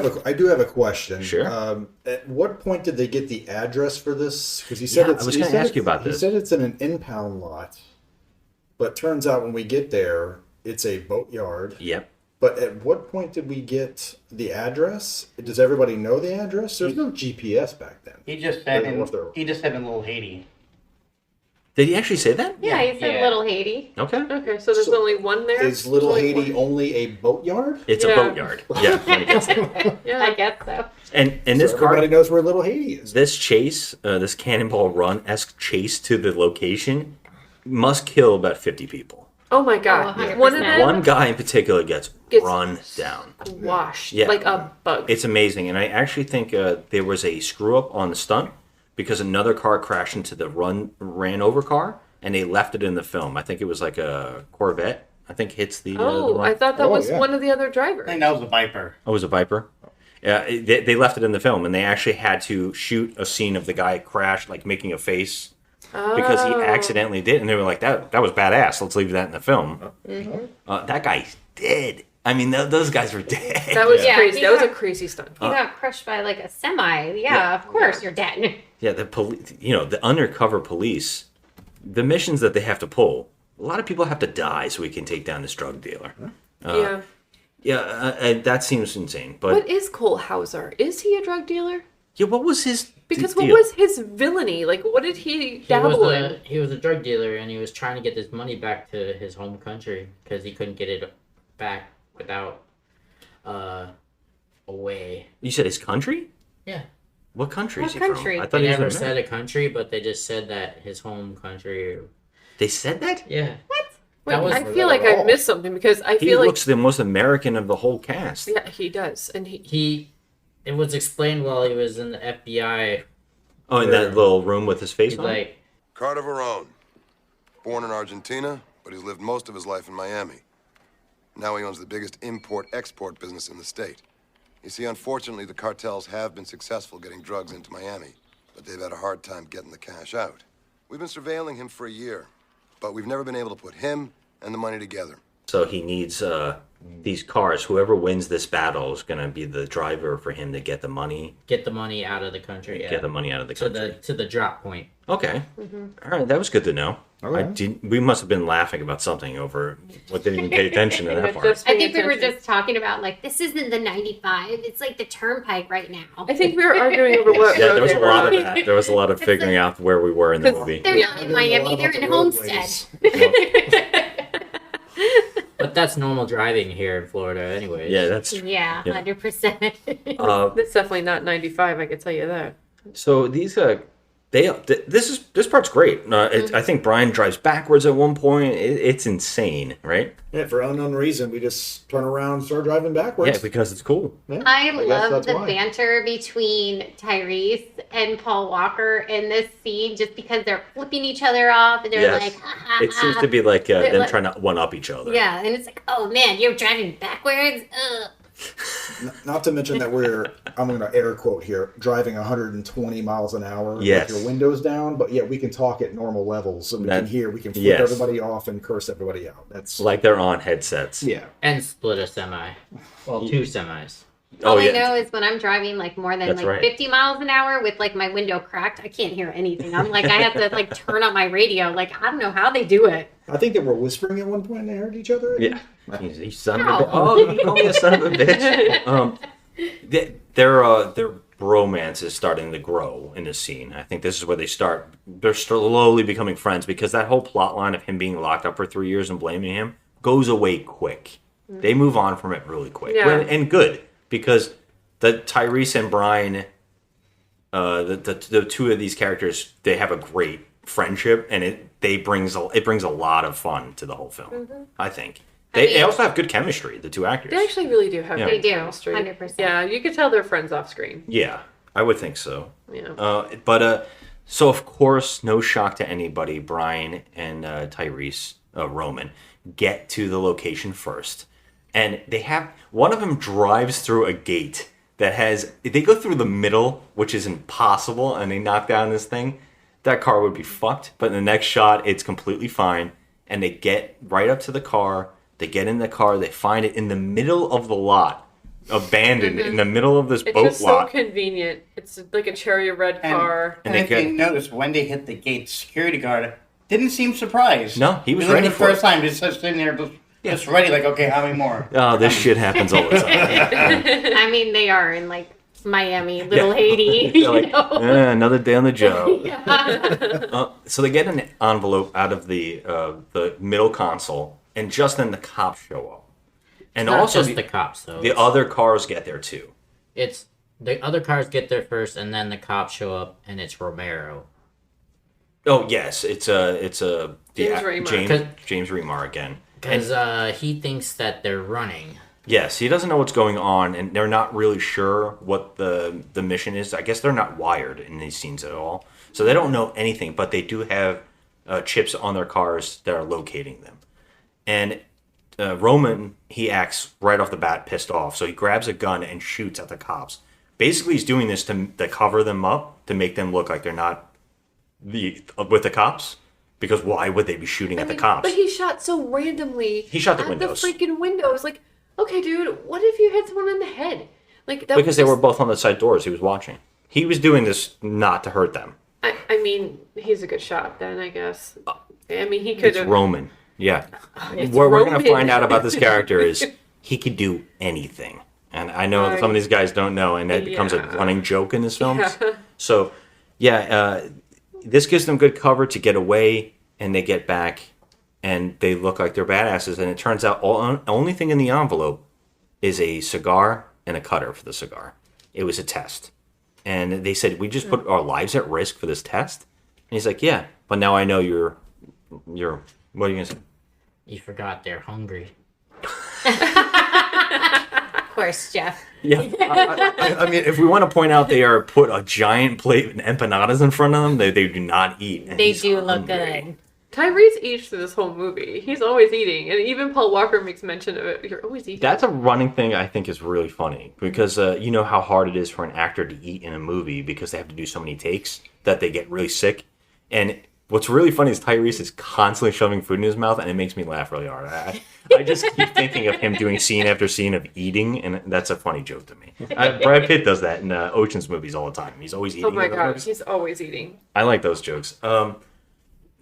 have a question. Sure. At what point did they get the address for this? Because he said I was going to ask you about this. He said it's in an impound lot, but turns out when we get there, it's a boatyard. Yep. But at what point did we get the address? Does everybody know the address? There's no GPS back then. He just said in Little Haiti. Did he actually say that? Yeah, he said Little Haiti. Okay. Okay, so there's only one there? Is Little Only Haiti one? only a boatyard? It's a boatyard. Yeah. When it gets there. Yeah. I guess so. And this car, everybody knows where Little Haiti is. this chase, this Cannonball Run-esque chase to the location must kill about 50 people. Oh my god. 100%. One of them One guy in particular gets run down. washed Yeah. like a bug. It's amazing. And I actually think there was a screw-up on the stunt because another car crashed into the ran over car, and they left it in the film. I think it was like a Corvette. I think hits the Oh, run. I thought that was one of the other drivers. I think that was a Viper. Oh, it was a Viper? Yeah, they left it in the film, and they actually had to shoot a scene of the guy crash, like making a face, because he accidentally did, and they were like, that was badass. Let's leave that in the film. That guy's dead. I mean, those guys were dead. That was Yeah, crazy. he That was a got- crazy stunt. He got crushed by like a semi. Yeah, of course you're dead. Yeah, the police, the undercover police, the missions that they have to pull, a lot of people have to die so we can take down this drug dealer. Yeah. Yeah, that seems insane. But What is Cole Hauser? Is he a drug dealer? yeah, what was his Because deal? what was his villainy? Like, what did he dabble in? He was a drug dealer, and he was trying to get his money back to his home country because he couldn't get it back without a way. You said his country? Yeah. What country is What he country? from? I thought They he was never in said America. a country, but they just said that his home country. They said that? Yeah. Wait, That was- I feel like I missed something because I He feel like looks the most American of the whole cast. yeah, he does, and It was explained while he was in the FBI. Oh, in that little room with his face He's on it? like, Carter Verone. Born in Argentina, but he's lived most of his life in Miami. Now he owns the biggest import-export business in the state. You see, unfortunately, the cartels have been successful getting drugs into Miami, but they've had a hard time getting the cash out. We've been surveilling him for a year, but we've never been able to put him and the money together. So he needs these cars. Whoever wins this battle is going to be the driver for him to get the money. get the money out of the country. Yeah. Get the money out of the country. to the drop point. Okay. All right, that was good to know. We must have been laughing about something over what didn't even pay attention to that part. I think we were just talking about like this isn't the 95. It's like the turnpike right now. I think we were arguing over what. Yeah, road there was they a were lot on. of that. There was a lot of figuring out where we were in the movie. They're not in Miami. They're in Homestead. But that's normal driving here in Florida, anyways. Yeah, that's Yeah, Yeah. 100%. That's definitely not 95. I can tell you that. So these this part's great. I think Brian drives backwards at one point. It's insane, right? Yeah, for unknown reason, we just turn around and start driving backwards. Yeah, because it's cool. Yeah, I guess love that's the why. banter between Tyrese and Paul Walker in this scene just because they're flipping each other off and they're Yes. like, ha, ha, It seems ha. to be like them like- trying to one up each other. Yeah, and it's like, oh man, you're driving backwards? Ugh. Not to mention that I'm going to air quote here, driving 120 miles an hour Yes. with your windows down, but yeah, we can talk at normal levels, so we can flip yes. everybody off and curse everybody out. That's Like they're on headsets. yeah. And split a semi. Well, two semis. All I know is when I'm driving like more than That's like right. 50 miles an hour with like my window cracked, I can't hear anything. I'm like, I have to like turn on my radio. Like, I don't know how they do it. I think they were whispering at one point and they heard each other. Yeah. You son of a Ow. bitch. Oh, you call me a son of a bitch. Their bromance is starting to grow in this scene. I think this is where they're slowly becoming friends because that whole plot line of him being locked up for 3 years and blaming him goes away quick. They move on from it really quick. Yeah. And good, because the Tyrese and Brian the two of these characters, they have a great friendship, and it brings a lot of fun to the whole film. I think they also have good chemistry. The two actors. They actually really do have Yeah. great They do, chemistry. 100%. Yeah, you could tell they're friends off screen. Yeah, I would think so. Yeah. So of course, no shock to anybody, Brian and Tyrese Roman get to the location first, and they have one of them drives through a gate that has. They go through the middle, which is impossible, and they knock down this thing. That car would be fucked. But in the next shot, it's completely fine, and they get right up to the car. They get in the car. They find it in the middle of the lot, abandoned in the middle of this It's boat just lot. so convenient. It's like a cherry red car. And if you notice, when they hit the gate, security guard didn't seem surprised. No, he was It ready the for first it. time, just sitting there, just ready, like, okay, how many more? Oh, this shit happens all the time. I mean, they are in like Miami, Little Yeah. Haiti. They're You like, know? another day on the job. Yeah. So they get an envelope out of the middle console, and just then the cops show up. And Not also just the cops, though. The other cars get there too. It's the other cars get there first, and then the cops show up, and it's Romero. Oh yes, it's James Remar. James Remar again. Because he thinks that they're running. Yes, he doesn't know what's going on, and they're not really sure what the mission is. I guess they're not wired in these scenes at all, so they don't know anything. But they do have chips on their cars that are locating them. And Roman, he acts right off the bat pissed off, so he grabs a gun and shoots at the cops. Basically, he's doing this to cover them up, to make them look like they're not with the cops. Because why would they be shooting at the cops? But he shot so randomly. He shot the at windows. the freaking windows. Like, okay, dude, what if you hit someone in the head? Like that. Because they were both on the side doors. He was watching. He was doing this not to hurt them. I mean, he's a good shot then, I guess. I mean, he could It's have. Roman. Yeah. It's What we're going Roman. to find out about this character is he could do anything. And I know some of these guys don't know, and that becomes a running joke in his films. Yeah. So, this gives them good cover to get away, and they get back, and they look like they're badasses. And it turns out only thing in the envelope is a cigar and a cutter for the cigar. It was a test. And they said, we just put our lives at risk for this test? And he's like, yeah, but now I know you're what are you going to say? You forgot they're hungry. Of course, Jeff. Yeah, I mean, if we want to point out, they are put a giant plate of empanadas in front of them. They do not eat. And They he's do look hungry. good. Tyrese eats through this whole movie. He's always eating, and even Paul Walker makes mention of it. You're always eating. That's a running thing I think is really funny because you know how hard it is for an actor to eat in a movie because they have to do so many takes that they get really sick. And what's really funny is Tyrese is constantly shoving food in his mouth, and it makes me laugh really hard. I just keep thinking of him doing scene after scene of eating, and that's a funny joke to me. Brad Pitt does that in Ocean's movies all the time. He's always eating. Oh my in those god, movies. he's always eating. I like those jokes.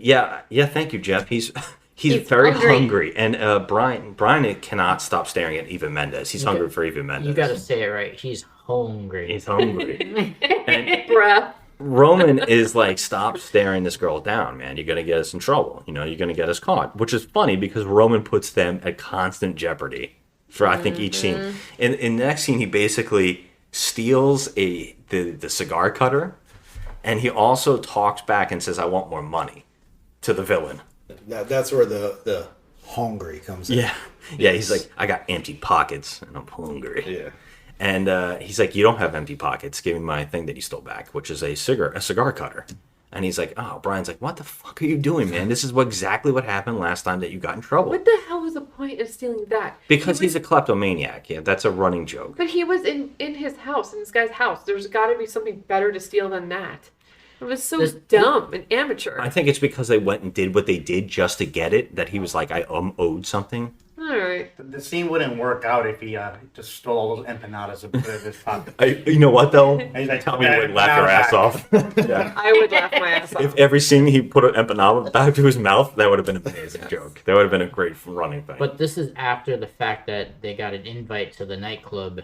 Yeah. Thank you, Jeff. He's very hungry, and Brian cannot stop staring at Eva Mendes. He's hungry for Eva Mendes. You gotta say it right. He's hungry. He's hungry. Bruh. Roman is like, stop staring this girl down, man. You're gonna get us in trouble. You know, you're gonna get us caught. Which is funny because Roman puts them at constant jeopardy for I think each scene. In the next scene, he basically steals the cigar cutter, and he also talks back and says, "I want more money," to the villain. That's where the hungry comes in. Yeah. He's like, "I got empty pockets and I'm hungry." Yeah. And he's like, "You don't have empty pockets. Give me my thing that you stole back, which is a cigar cutter." And he's like, "Oh," Brian's like, "What the fuck are you doing, man? This is exactly what happened last time that you got in trouble." What the hell was the point of stealing that? Because he's a kleptomaniac. Yeah, that's a running joke. But he was in his house, in this guy's house. There's got to be something better to steal than that. It was so dumb and amateur. I think it's because they went and did what they did just to get it that he was like, I owed something. All right. The scene wouldn't work out if he just stole all those empanadas and put it in his pocket. You know what, though? He's like, Tell me you would laugh your ass off. Yeah. I would laugh my ass off. If every scene he put an empanada back to his mouth, that would have been an amazing joke. That would have been a great running thing. But this is after the fact that they got an invite to the nightclub.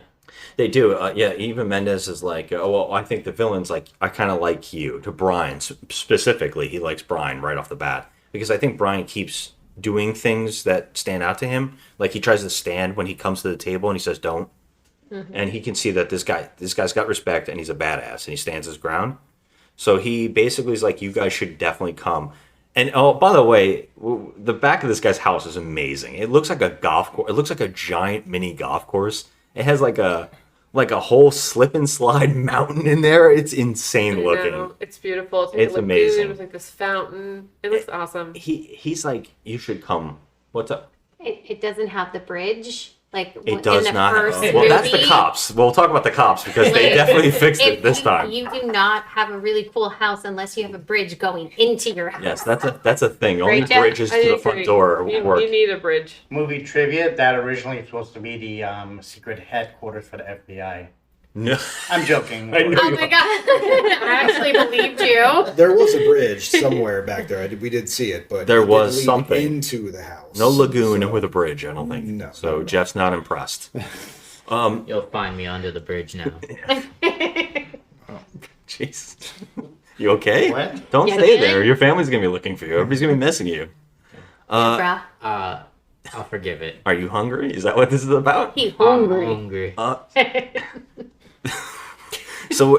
They do. Eva Mendes is like, oh, well, I think the villain's like, I kind of like you. To Brian, specifically, he likes Brian right off the bat. Because I think Brian keeps doing things that stand out to him. Like he tries to stand when he comes to the table and he says, don't. and he can see that this guy's got respect and he's a badass and he stands his ground. So he basically is like, you guys should definitely come. And oh, by the way, the back of this guy's house is amazing. It looks like a golf course. It looks like a giant mini golf course. It has like a whole slip and slide mountain in there. It's insane looking. It's beautiful. It's, It's amazing. It's like this fountain. It looks awesome. He's like, you should come. What's up? It doesn't have the bridge. Like It does in the not. first Well, that's the movie. cops. We'll talk about the cops because they definitely fixed it this time. You do not have a really cool house unless you have a bridge going into your house. Yes, that's a thing. Only Right, Jeff? bridges to the front door work. You need a bridge. Movie trivia, that originally was supposed to be the secret headquarters for the FBI. No. I'm joking. I know Oh my god! I actually believed you. There was a bridge somewhere back there. We did see it, but There it didn't was lead something. into the house. No lagoon with a bridge, I don't think. No. So Jeff's not impressed. You'll find me under the bridge now. Jeez. You okay? What? Don't Yeah, stay really? there. Your family's gonna be looking for you. Everybody's gonna be missing you. Bruh. I'll forgive it. Are you hungry? Is that what this is about? He hungry. I'm hungry. So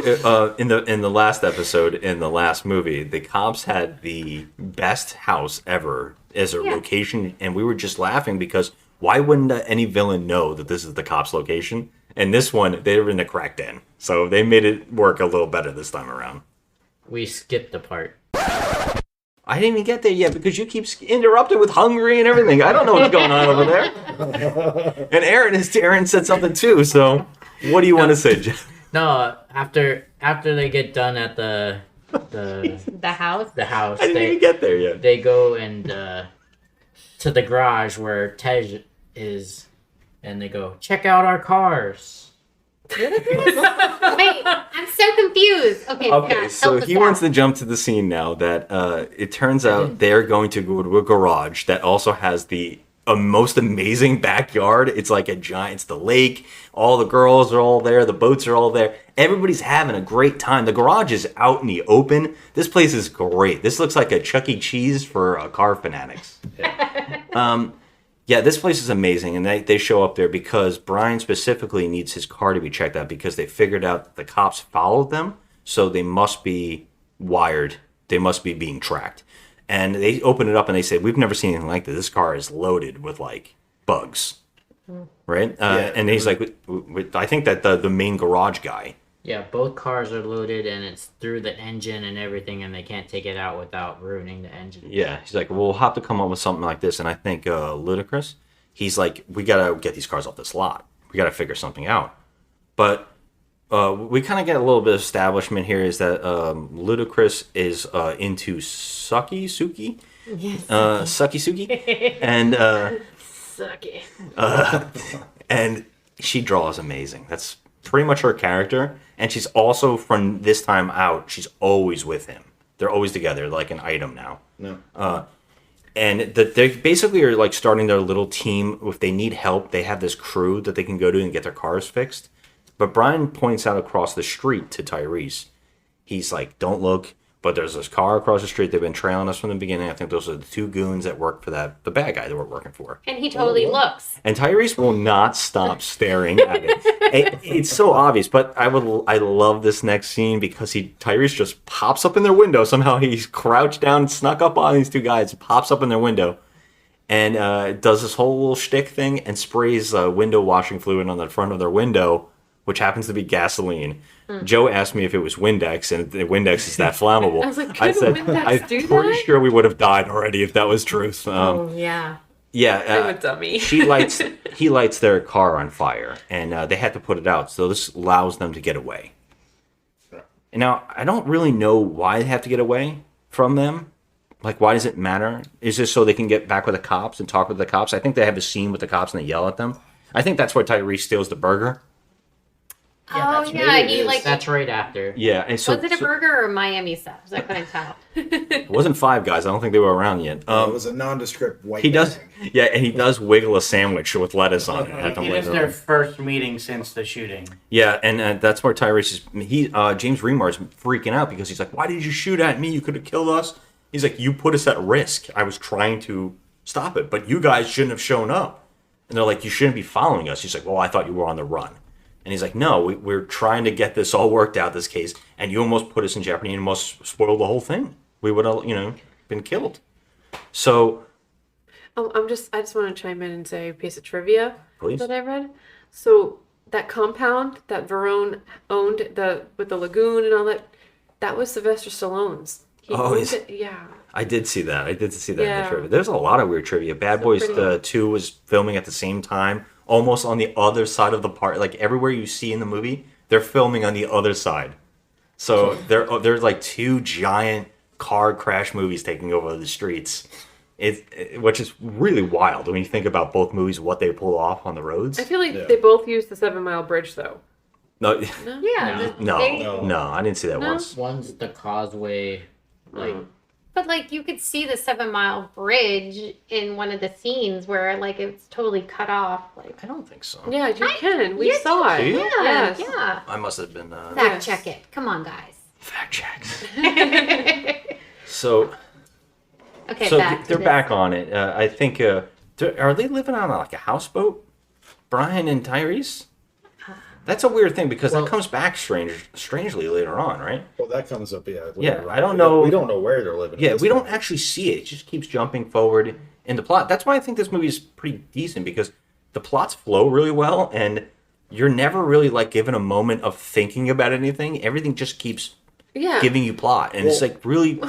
in the last episode, in the last movie, the cops had the best house ever as a location, and we were just laughing because why wouldn't any villain know that this is the cops' location? And this one, they were in a crack den, so they made it work a little better this time around. We skipped the part. I didn't even get there yet because you keep interrupting with hungry and everything. I don't know what's going on over there. And Aaron said something too. So what do you want to say, Jeff? No, after they get done at the house. the house, I didn't even get there yet. They go and to the garage where Tej is, and they go check out our cars. Wait, I'm so confused. Okay, Okay, Scott, so help us he out. wants to jump to the scene now that it turns out they're going to go to a garage that also has the most amazing backyard. It's like a giant, it's the lake. All the girls are all there. The boats are all there. Everybody's having a great time. The garage is out in the open. This place is great. This looks like a Chuck E. Cheese for car fanatics. Yeah, this place is amazing, and they show up there because Brian specifically needs his car to be checked out because they figured out that the cops followed them, so they must be wired. They must be being tracked. And they open it up and they say, we've never seen anything like this. This car is loaded with, like, bugs. Right? And he's like, I think that the main garage guy. Yeah, both cars are loaded, and it's through the engine and everything, and they can't take it out without ruining the engine. Yeah, he's like, we'll have to come up with something like this. And I think Ludacris, he's like, we got to get these cars off this lot. We got to figure something out. But we kind of get a little bit of establishment here is that Ludacris is into Suki? Yes. Suki. And, Sucky. and she draws amazing. That's pretty much her character. And she's also, from this time out, she's always with him. They're always together, like an item now. No. And they basically are like starting their little team. If they need help, they have this crew that they can go to and get their cars fixed. But Brian points out across the street to Tyrese. He's like, don't look. But there's this car across the street. They've been trailing us from the beginning. I think those are the two goons that work for the bad guy that we're working for. And he totally looks. And Tyrese will not stop staring at it. It's so obvious, but I love this next scene because Tyrese just pops up in their window. Somehow he's crouched down, snuck up on these two guys, pops up in their window, and does this whole little shtick thing and sprays window washing fluid on the front of their window, which happens to be gasoline. Joe asked me if it was Windex, and the Windex is that flammable. I was like, could Windex do I'm pretty that? sure we would have died already if that was truth. Oh yeah. Yeah, I'm a dummy. he lights their car on fire, and they had to put it out. So this allows them to get away. And now I don't really know why they have to get away from them. Like, why does it matter? Is this so they can get back with the cops and talk with the cops? I think they have a scene with the cops and they yell at them. I think that's where Tyrese steals the burger. Oh yeah, he like. That's right after. Yeah, and so Was it a burger or Miami stuff? I couldn't tell. it wasn't Five Guys. I don't think they were around yet. It was a nondescript white He does, bag. yeah, and he does wiggle a sandwich with lettuce on it. at the It is window. their first meeting since the shooting. Yeah, and that's where Tyrese is. James Remar's freaking out because he's like, "Why did you shoot at me? You could have killed us." He's like, "You put us at risk. I was trying to stop it, but you guys shouldn't have shown up." And they're like, "You shouldn't be following us." He's like, "Well, I thought you were on the run." And he's like, no, we're trying to get this all worked out, this case, and you almost put us in jeopardy and almost spoiled the whole thing. We would have, been killed. So... I just want to chime in and say a piece of trivia Please. that I read. So that compound that Verone owned, with the lagoon and all that was Sylvester Stallone's. He owned it. Yeah. I did see that. In the trivia. There's a lot of weird trivia. Bad Boys 2 was filming at the same time, almost on the other side of the park. Like everywhere you see in the movie, they're filming on the other side. So there's like 2 giant car crash movies taking over the streets. Which is really wild when you think about both movies, what they pull off on the roads. I feel like they both used the 7 Mile Bridge though. No. Yeah. No, I didn't see that once. One's the causeway, like. But like you could see the 7 Mile Bridge in one of the scenes where like it's totally cut off. Like I don't think so. Yeah, you can. We saw it. you? Yeah, Yes. yeah. I must have been Fact check it. Come on, guys. fact checks. So. Okay, so back to they're this. back on it. I think. Are they living on like a houseboat? Brian and Tyrese. That's a weird thing because that comes back strangely later on, right? Well, that comes up, yeah. Yeah, I don't know. We don't know where they're living. Yeah, we don't actually see it. It just keeps jumping forward in the plot. That's why I think this movie is pretty decent because the plots flow really well and you're never really like given a moment of thinking about anything. Everything just keeps giving you plot. And it's like really...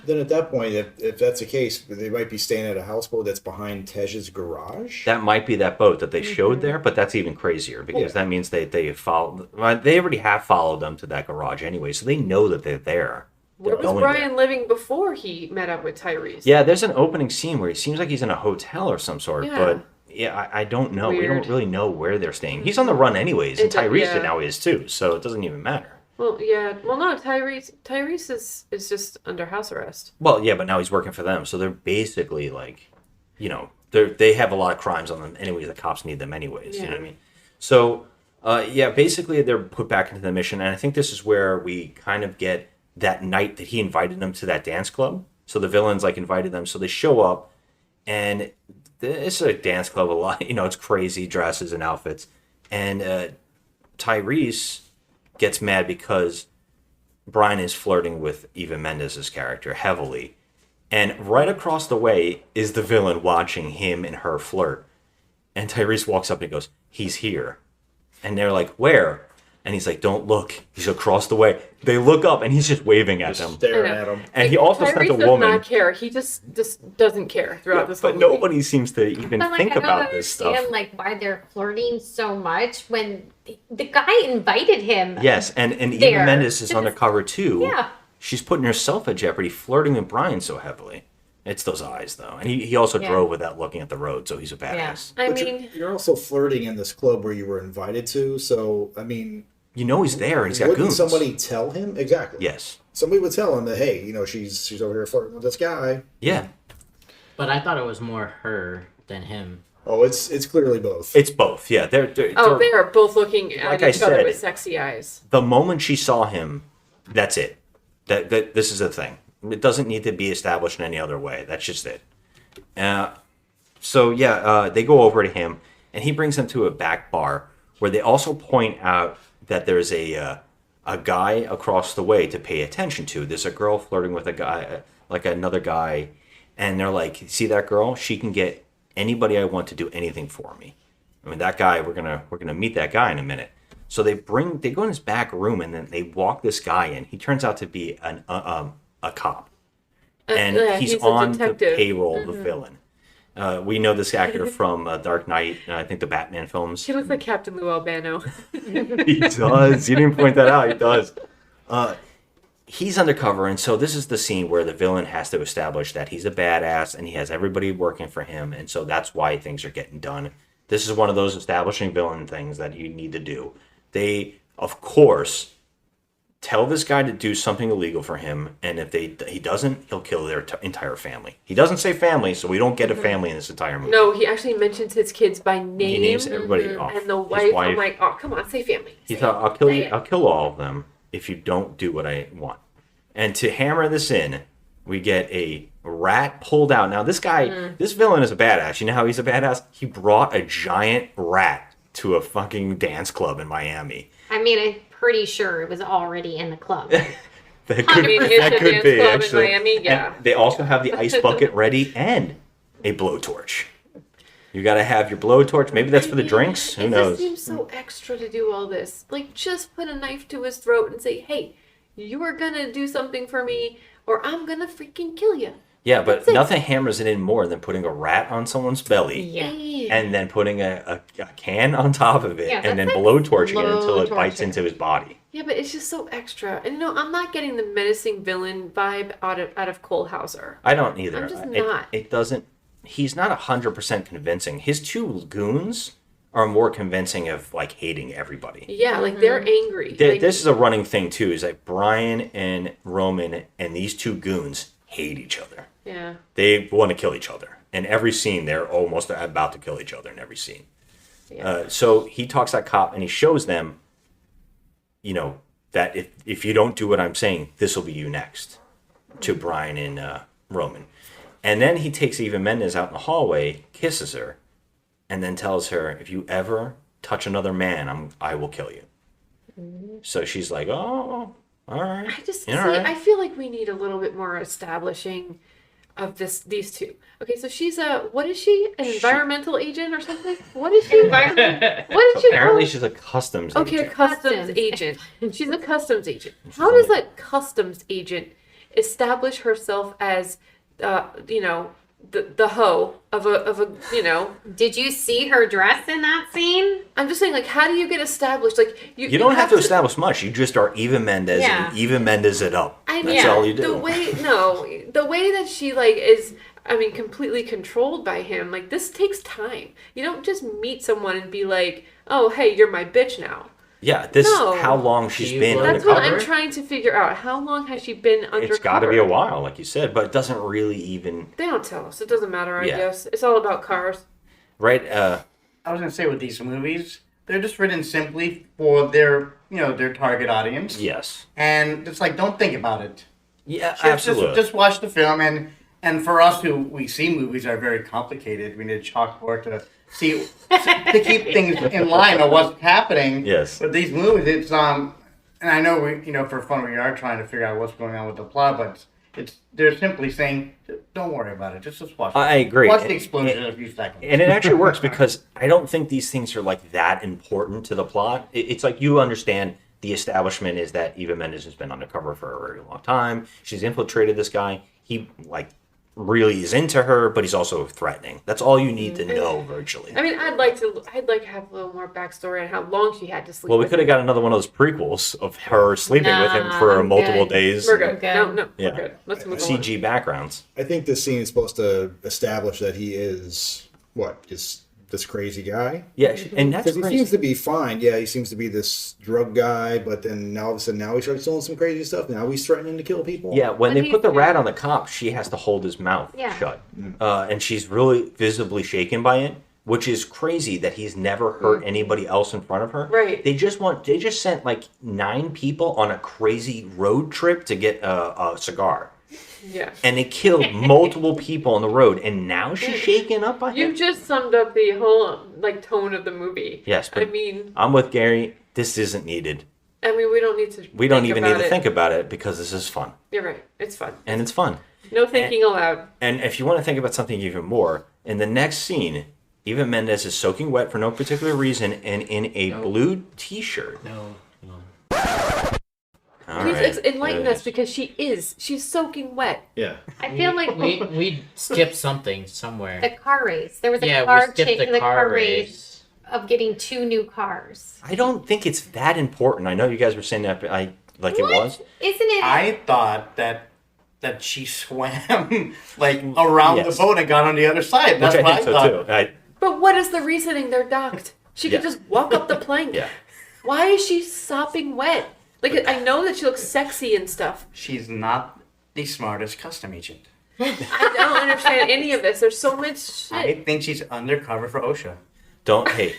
Then at that point, if that's the case, they might be staying at a houseboat that's behind Tej's garage. That might be that boat that they showed there, but that's even crazier because that means they followed. They already have followed them to that garage anyway, so they know that they're there. Where was Brian living before he met up with Tyrese? Yeah, there's an opening scene where he seems like he's in a hotel or some sort, but I don't know. Weird. We don't really know where they're staying. He's on the run anyways, and Tyrese now is too, so it doesn't even matter. Well, yeah. Well, no, Tyrese is just under house arrest. Well, yeah, but now he's working for them, so they're basically like, they have a lot of crimes on them anyways. The cops need them anyways. You know what I mean? So, basically they're put back into the mission, and I think this is where we kind of get that night that he invited them to that dance club. So the villains like invited them, so they show up, and it's a dance club a lot. It's crazy dresses and outfits, and Tyrese gets mad because Brian is flirting with Eva Mendes' character heavily. And right across the way is the villain watching him and her flirt. And Tyrese walks up and goes, "He's here." And they're like, "Where?" And he's like, "Don't look. He's across the way." They look up and he's just waving at them. Staring at them. And he also sent a Tyrese woman. does not care. He just doesn't care throughout this whole But movie. nobody seems to even But, think I don't about this stuff. understand, like, why they're flirting so much when the guy invited him. Yes, and Eva there. Mendes is undercover too. Yeah. She's putting herself at jeopardy, flirting with Brian so heavily. It's those eyes, though. And he also drove without looking at the road, so he's a badass. I But mean, you're also flirting in this club where you were invited to, so, I mean... He's there and he's got wouldn't goons. somebody tell him? Exactly. Yes. Somebody would tell him that, hey, she's over here flirting with this guy. Yeah. But I thought it was more her than him. Oh, it's clearly both. It's both, yeah. They're they are both looking at Like I each other said, with sexy eyes. the moment she saw him, that's it. That this is the thing. It doesn't need to be established in any other way. That's just it. They go over to him, and he brings them to a back bar where they also point out that there's a guy across the way to pay attention to. There's a girl flirting with a guy, like another guy, and they're like, "See that girl? She can get anybody I want to do anything for me." I mean, that guy. We're gonna meet that guy in a minute. So they go in his back room, and then they walk this guy in. He turns out to be a cop, and he's a on the detective. payroll of the villain. We know this actor from Dark Knight, I think the Batman films. He looks like Captain Lou Albano. He does. You didn't point that out. He does. He's undercover, and so this is the scene where the villain has to establish that he's a badass and he has everybody working for him, and so that's why things are getting done. This is one of those establishing villain things that you need to do. They, of course, tell this guy to do something illegal for him, and if he doesn't, he'll kill their entire family. He doesn't say family, so we don't get a family in this entire movie. No, he actually mentions his kids by name. He names everybody off. And the His wife, wife. I'm like, oh, come on, say family. He thought, "I'll kill you. I'll kill all of them if you don't do what I want." And to hammer this in, we get a rat pulled out. Now, this guy, this villain is a badass. You know how he's a badass? He brought a giant rat to a fucking dance club in Miami. I mean, I'm pretty sure it was already in the club. That I mean, it's that a could dance be, club actually. in Miami, yeah. And they also have the ice bucket ready and a blowtorch. You got to have your blowtorch. Maybe that's for the drinks. Who It knows? just seems so extra to do all this. Like, just put a knife to his throat and say, hey, you are gonna do something for me, or I'm gonna freaking kill you. Yeah, but That's it. nothing hammers it in more than putting a rat on someone's belly Yeah. and then putting a can on top of it Yeah, and then that's like blowtorching it until slow it bites torture. into his body. Yeah, but it's just so extra. And I'm not getting the menacing villain vibe out of Cole Hauser. I don't either. I'm just It- not. It doesn't. He's not 100% convincing. His two goons are more convincing of like hating everybody. Yeah, like they're angry. Like, This is a running thing too. Is like Brian and Roman and these two goons hate each other. yeah. They want to kill each other. In every scene, they're almost about to kill each other in every scene. Yeah. So he talks to that cop and he shows them, you know, that if you don't do what I'm saying, this will be you next, to Brian and Roman. And then he takes Eva Mendes out in the hallway, kisses her, and then tells her, if you ever touch another man, I will kill you. So she's like, oh, all right. I just Yeah, see. all right. I feel like we need a little bit more establishing of these two. Okay, so she's what is she? An environmental agent or something? What is she? What is she? Apparently she's a customs Okay, a agent. customs agent. She's a customs agent. How does a customs agent establish herself as, you know, the hoe of a you know? Did you see her dress in that scene? I'm just saying, like, how do you get established? Like, You don't have to establish much. You just are Eva Mendes Yeah. and Eva Mendes it up. I That's know all you do. the way that she like is. I mean, completely controlled by him. Like, this takes time. You don't just meet someone and be like, "Oh, hey, you're my bitch now." Yeah, this No. how long she's been That's what undercover. I'm trying to figure out. How long has she been undercover? It's got to be a while, like you said, but it doesn't really even They don't tell us. It doesn't matter, I Yeah. guess. It's all about cars. right. I was gonna say with these movies, they're just written simply for their, you know, their target audience. Yes. And it's like, don't think about it. Yeah, absolutely. Just watch the film, and for us who we see movies are very complicated. We need a chalkboard to see to keep things in line of what's happening. Yes. But these movies, it's and I know we, you know, for fun we are trying to figure out what's going on with the plot, but they're simply saying, don't worry about it. Just watch it. I agree. Watch the explosion in a few seconds. And it actually works because I don't think these things are like that important to the plot. It's like you understand the establishment is that Eva Mendes has been undercover for a very long time. She's infiltrated this guy. He like really is into her, but he's also threatening. That's all you need to know virtually. I mean, I'd like to have a little more backstory on how long she had to sleep. Well, we with could have him. got another one of those prequels of her sleeping with him Nah, for I'm multiple good. days. We're good. Okay. No, Yeah. we're good. Let's move on. CG backgrounds. I think this scene is supposed to establish that he is just this crazy guy. Yeah, and that's Because he crazy. seems to be fine. Yeah, he seems to be this drug guy, but then now all of a sudden, now he starts doing some crazy stuff. Now he's threatening to kill people. Yeah, when But they put the he's- rat on the cop, she has to hold his mouth Yeah. shut. And she's really visibly shaken by it, which is crazy that he's never hurt anybody else in front of her. Right. They just sent like 9 people on a crazy road trip to get a cigar. Yeah. And they killed multiple people on the road, and now she's shaken up by You him. just summed up the whole like tone of the movie. Yes, but I mean, I'm with Gary. This isn't needed. we don't need to. We don't think even need about to it. think about it because this is fun. You're right. It's fun. And it's fun. No thinking aloud. And if you want to think about something even more, in the next scene, Eva Mendes is soaking wet for no particular reason and in a blue t-shirt. No. All Please right. enlighten us because she's soaking wet. Yeah. I feel like we skipped something somewhere. the car race. There was a Yeah, we car skipped chase, the car car race race. of getting 2 new cars. I don't think it's that important. I know you guys were saying that it was. Isn't it? I thought that she swam like around Yes. the boat and got on the other side. That's Which what I think I so thought. too. But what is the reasoning? They're docked. She Yeah. could just walk up the plank. Yeah. Why is she sopping wet? Like, I know that she looks sexy and stuff. She's not the smartest custom agent. I don't understand any of this. There's so much shit. I think she's undercover for OSHA. Hey,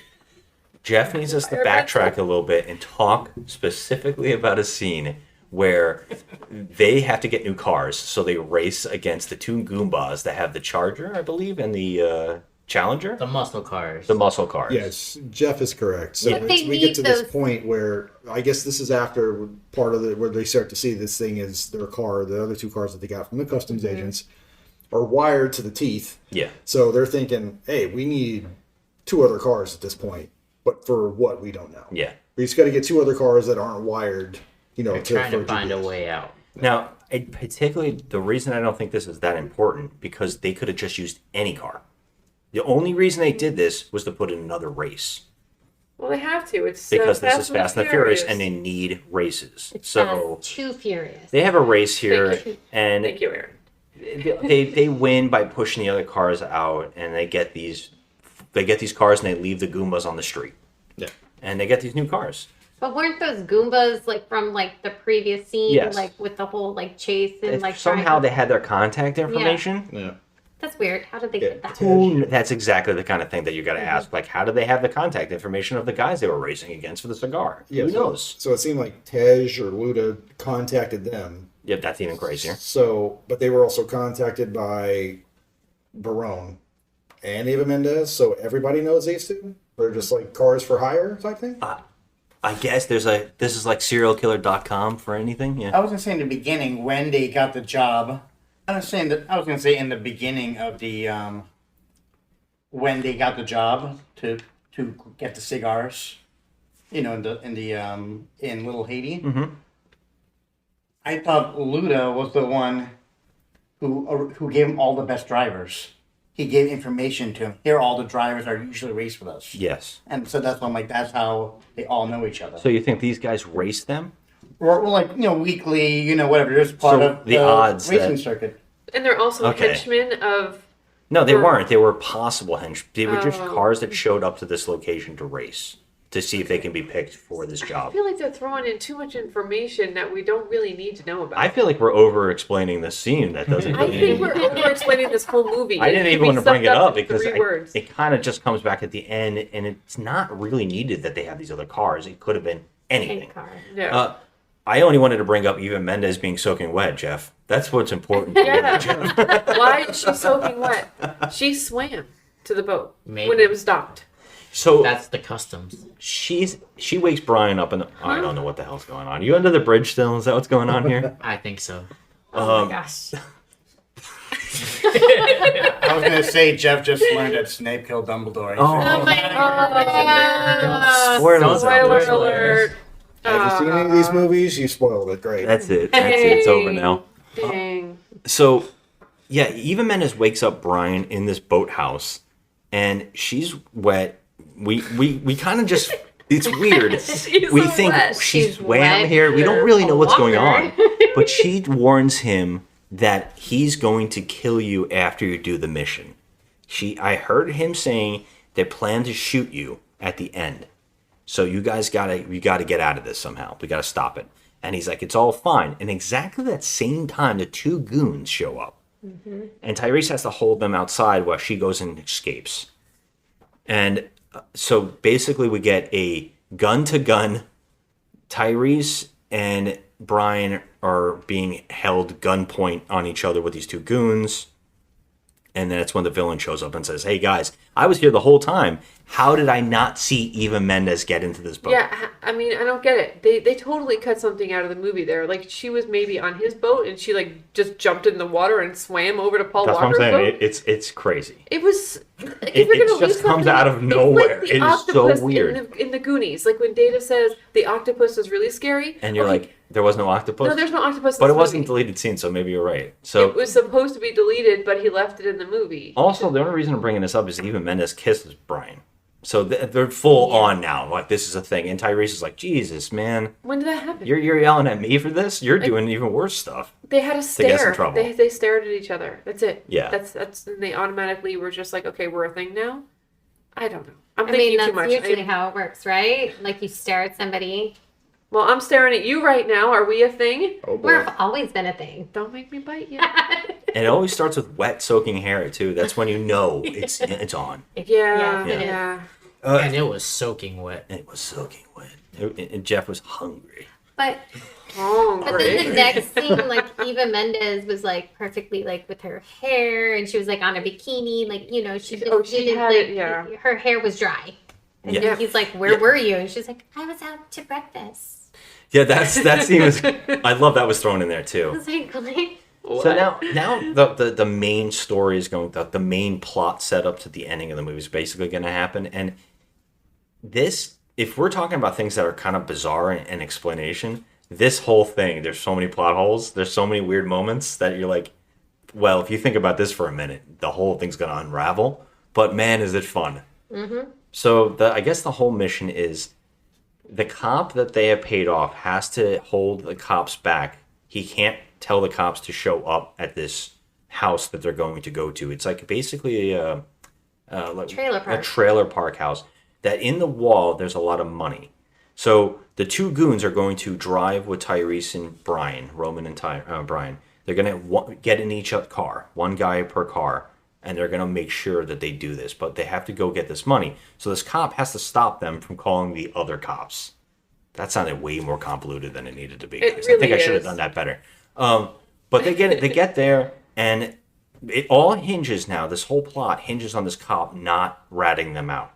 Jeff needs us to backtrack a little bit and talk specifically about a scene where they have to get new cars, so they race against the 2 Goombas that have the Charger, I believe, and the Challenger? The muscle cars. The muscle cars. Yes, Jeff is correct. So But they we get need to those- this point where I guess this is after part of where they start to see this thing is their car, the other two cars that they got from the customs agents are wired to the teeth. Yeah. So they're thinking, hey, we need 2 other cars at this point, but for what we don't know. Yeah. We just got to get 2 other cars that aren't wired. They're trying to for find a GPS. way out. Now, particularly the reason I don't think this is that important because they could have just used any car. The only reason they did this was to put in another race Well, they have to. It's because this is Fast and the Furious, and they need races. So Too furious. they have a race here, and Thank you, Aaron. they win by pushing the other cars out, and they get these cars, and they leave the Goombas on the street. Yeah, and they get these new cars. But weren't those Goombas like from like the previous scene, Yes. like with the whole like chase and like Somehow trying they had their contact information. Yeah. That's weird. How did they get that? That's exactly the kind of thing that you got to ask. Like, how did they have the contact information of the guys they were racing against for the cigar? Who knows? So it seemed like Tej or Luda contacted them. Yep, that's even crazier. So, but they were also contacted by Barone and Eva Mendes. So everybody knows these two. They're just like cars for hire type thing. I guess this is like serialkiller.com for anything. Yeah. I was gonna say in the beginning when they got the job. I was gonna say in the beginning of the when they got the job to get the cigars, in Little Haiti. Mm-hmm. I thought Luda was the one who gave him all the best drivers. He gave information to him. Here, all the drivers are usually race with us. Yes. And so that's why I'm like, that's how they all know each other. So you think these guys race them? Or like weekly, whatever. There's part So of the odds racing that- circuit. And they're also Okay. henchmen of. No, they weren't. They were possible henchmen. They were just Oh. cars that showed up to this location to race to see if they can be picked for this I job. feel like they're throwing in too much information that we don't really need to know about. I feel like we're over explaining this scene that doesn't I really think we're over explaining this whole movie. I didn't It even can want be to bring it summed up in because 3 words. it kind of just comes back at the end, and it's not really needed that they have these other cars. It could have been anything. Yeah. I only wanted to bring up Eva Mendes being soaking wet, Jeff. That's what's important. Yeah. Why is she soaking wet? She swam to the boat Maybe. when it was docked. So that's the customs. She wakes Brian up, and I don't know what the hell's going on. You under the bridge still? Is that what's going on here? I think so. Oh my gosh. I was gonna say Jeff just learned that Snape killed Dumbledore. Oh. Oh my god. Spoilers out Spoiler there. alert. Have you seen any of these movies? You spoiled it. Great. That's it. It's over now. Dang. So, yeah, Eva Mendes wakes up Brian in this boathouse, and she's wet. We kind of just. It's weird. She's We so think wet. she She's swam wet here. We don't really know what's going on. water. But she warns him that he's going to kill you after you do the mission. I heard him saying they plan to shoot you at the end. So you guys gotta get out of this somehow. We gotta stop it. And he's like, it's all fine. And exactly that same time, the 2 goons show up. And Tyrese has to hold them outside while she goes and escapes. And so basically we get a gun-to-gun. Tyrese and Brian are being held gunpoint on each other with these 2 goons. And then it's when the villain shows up and says, hey guys, I was here the whole time. How did I not see Eva Mendes get into this boat? Yeah, I mean, I don't get it. They totally cut something out of the movie there. Like, she was maybe on his boat, and she, like, just jumped in the water and swam over to Paul That's what I'm Walker's saying. boat. It's crazy. It was. It just comes out of nowhere. It's like It the is so octopus weird. in the Goonies. Like when Data says the octopus is really scary. And you're Okay, like, there was no octopus? no, there's no octopus. In But it this wasn't movie. deleted scene, so maybe you're right. So It was supposed to be deleted, but he left it in the movie. also, the only reason I'm bringing this up is Eva Mendes kisses Brian. So they're full on now. Like, this is a thing. And Tyrese is like, Jesus, man. When did that happen? You're yelling at me for this? You're doing even worse stuff. They had a get us stare. in trouble. They stared at each other. That's it. Yeah. That's and they automatically were just like, okay, we're a thing now. I don't know. I'm I thinking mean, too that's much. usually how it works, right? Like you stare at somebody. Well, I'm staring at you right now. Are we a thing? Oh boy. We've always been a thing. Don't make me bite you. And it always starts with wet, soaking hair, too. That's when you know it's on. Yeah, Yes, it is. yeah. And it was soaking wet. It was soaking wet. And Jeff was hungry. But then the next scene, like Eva Mendes was like perfectly like with her hair, and she was like on a bikini, like she didn't had like it, her hair was dry. And Yeah. he's like, "Where were you?" And she's like, "I was out to breakfast." Yeah, that scene was. I love that was thrown in there I too. was like, So now the main story is going. The main plot setup to the ending of the movie is basically going to happen, and this, if we're talking about things that are kind of bizarre in explanation, this whole thing, there's so many plot holes, there's so many weird moments that you're like, well, if you think about this for a minute, the whole thing's going to unravel. But man, is it fun. Mm-hmm. So I guess the whole mission is the cop that they have paid off has to hold the cops back. He can't tell the cops to show up at this house that they're going to go to. It's like basically a trailer park house that in the wall there's a lot of money. So the two goons are going to drive with Tyrese and Brian, Roman and Brian. They're going to get in each car, one guy per car, and they're going to make sure that they do this. But they have to go get this money. So this cop has to stop them from calling the other cops. That sounded way more convoluted than it needed to be. It I think really I should have is. done that better. But they get there, and it all hinges now. This whole plot hinges on this cop not ratting them out.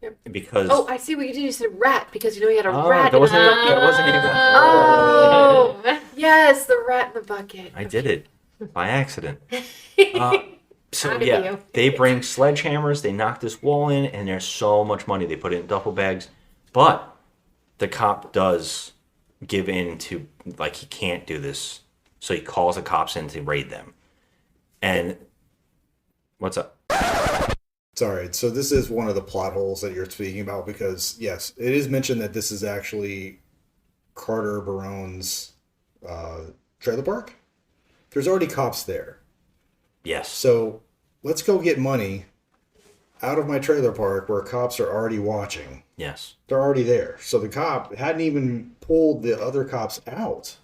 Yep. Because I see what you did. You said rat because he had a rat. That wasn't even. Oh, yes, the rat in the bucket. I did it by accident. So Proud of yeah, you. they bring sledgehammers. They knock this wall in, and there's so much money. They put it in duffel bags, but the cop does give in to like he can't do this, so he calls the cops in to raid them. And what's up? Sorry, so this is one of the plot holes that you're speaking about because, yes, it is mentioned that this is actually Carter Barone's trailer park. There's already cops there. Yes. So let's go get money out of my trailer park where cops are already watching. Yes. They're already there. So the cop hadn't even pulled the other cops out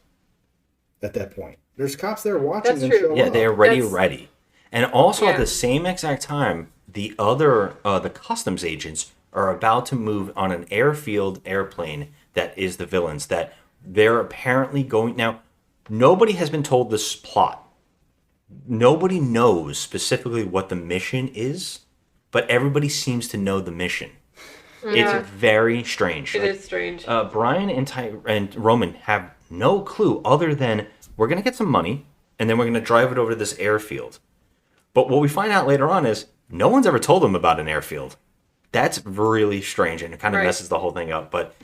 at that point. There's cops there watching them show up. Yeah, they're ready. And also at the same exact time, the customs agents are about to move on an airfield airplane that is the villains, that they're apparently going... Now, nobody has been told this plot. Nobody knows specifically what the mission is, but everybody seems to know the mission. Yeah. It's very strange. It is strange. Brian and Roman have no clue other than we're going to get some money, and then we're going to drive it over to this airfield. But what we find out later on is no one's ever told them about an airfield. That's really strange, and it kind of messes the whole thing up. But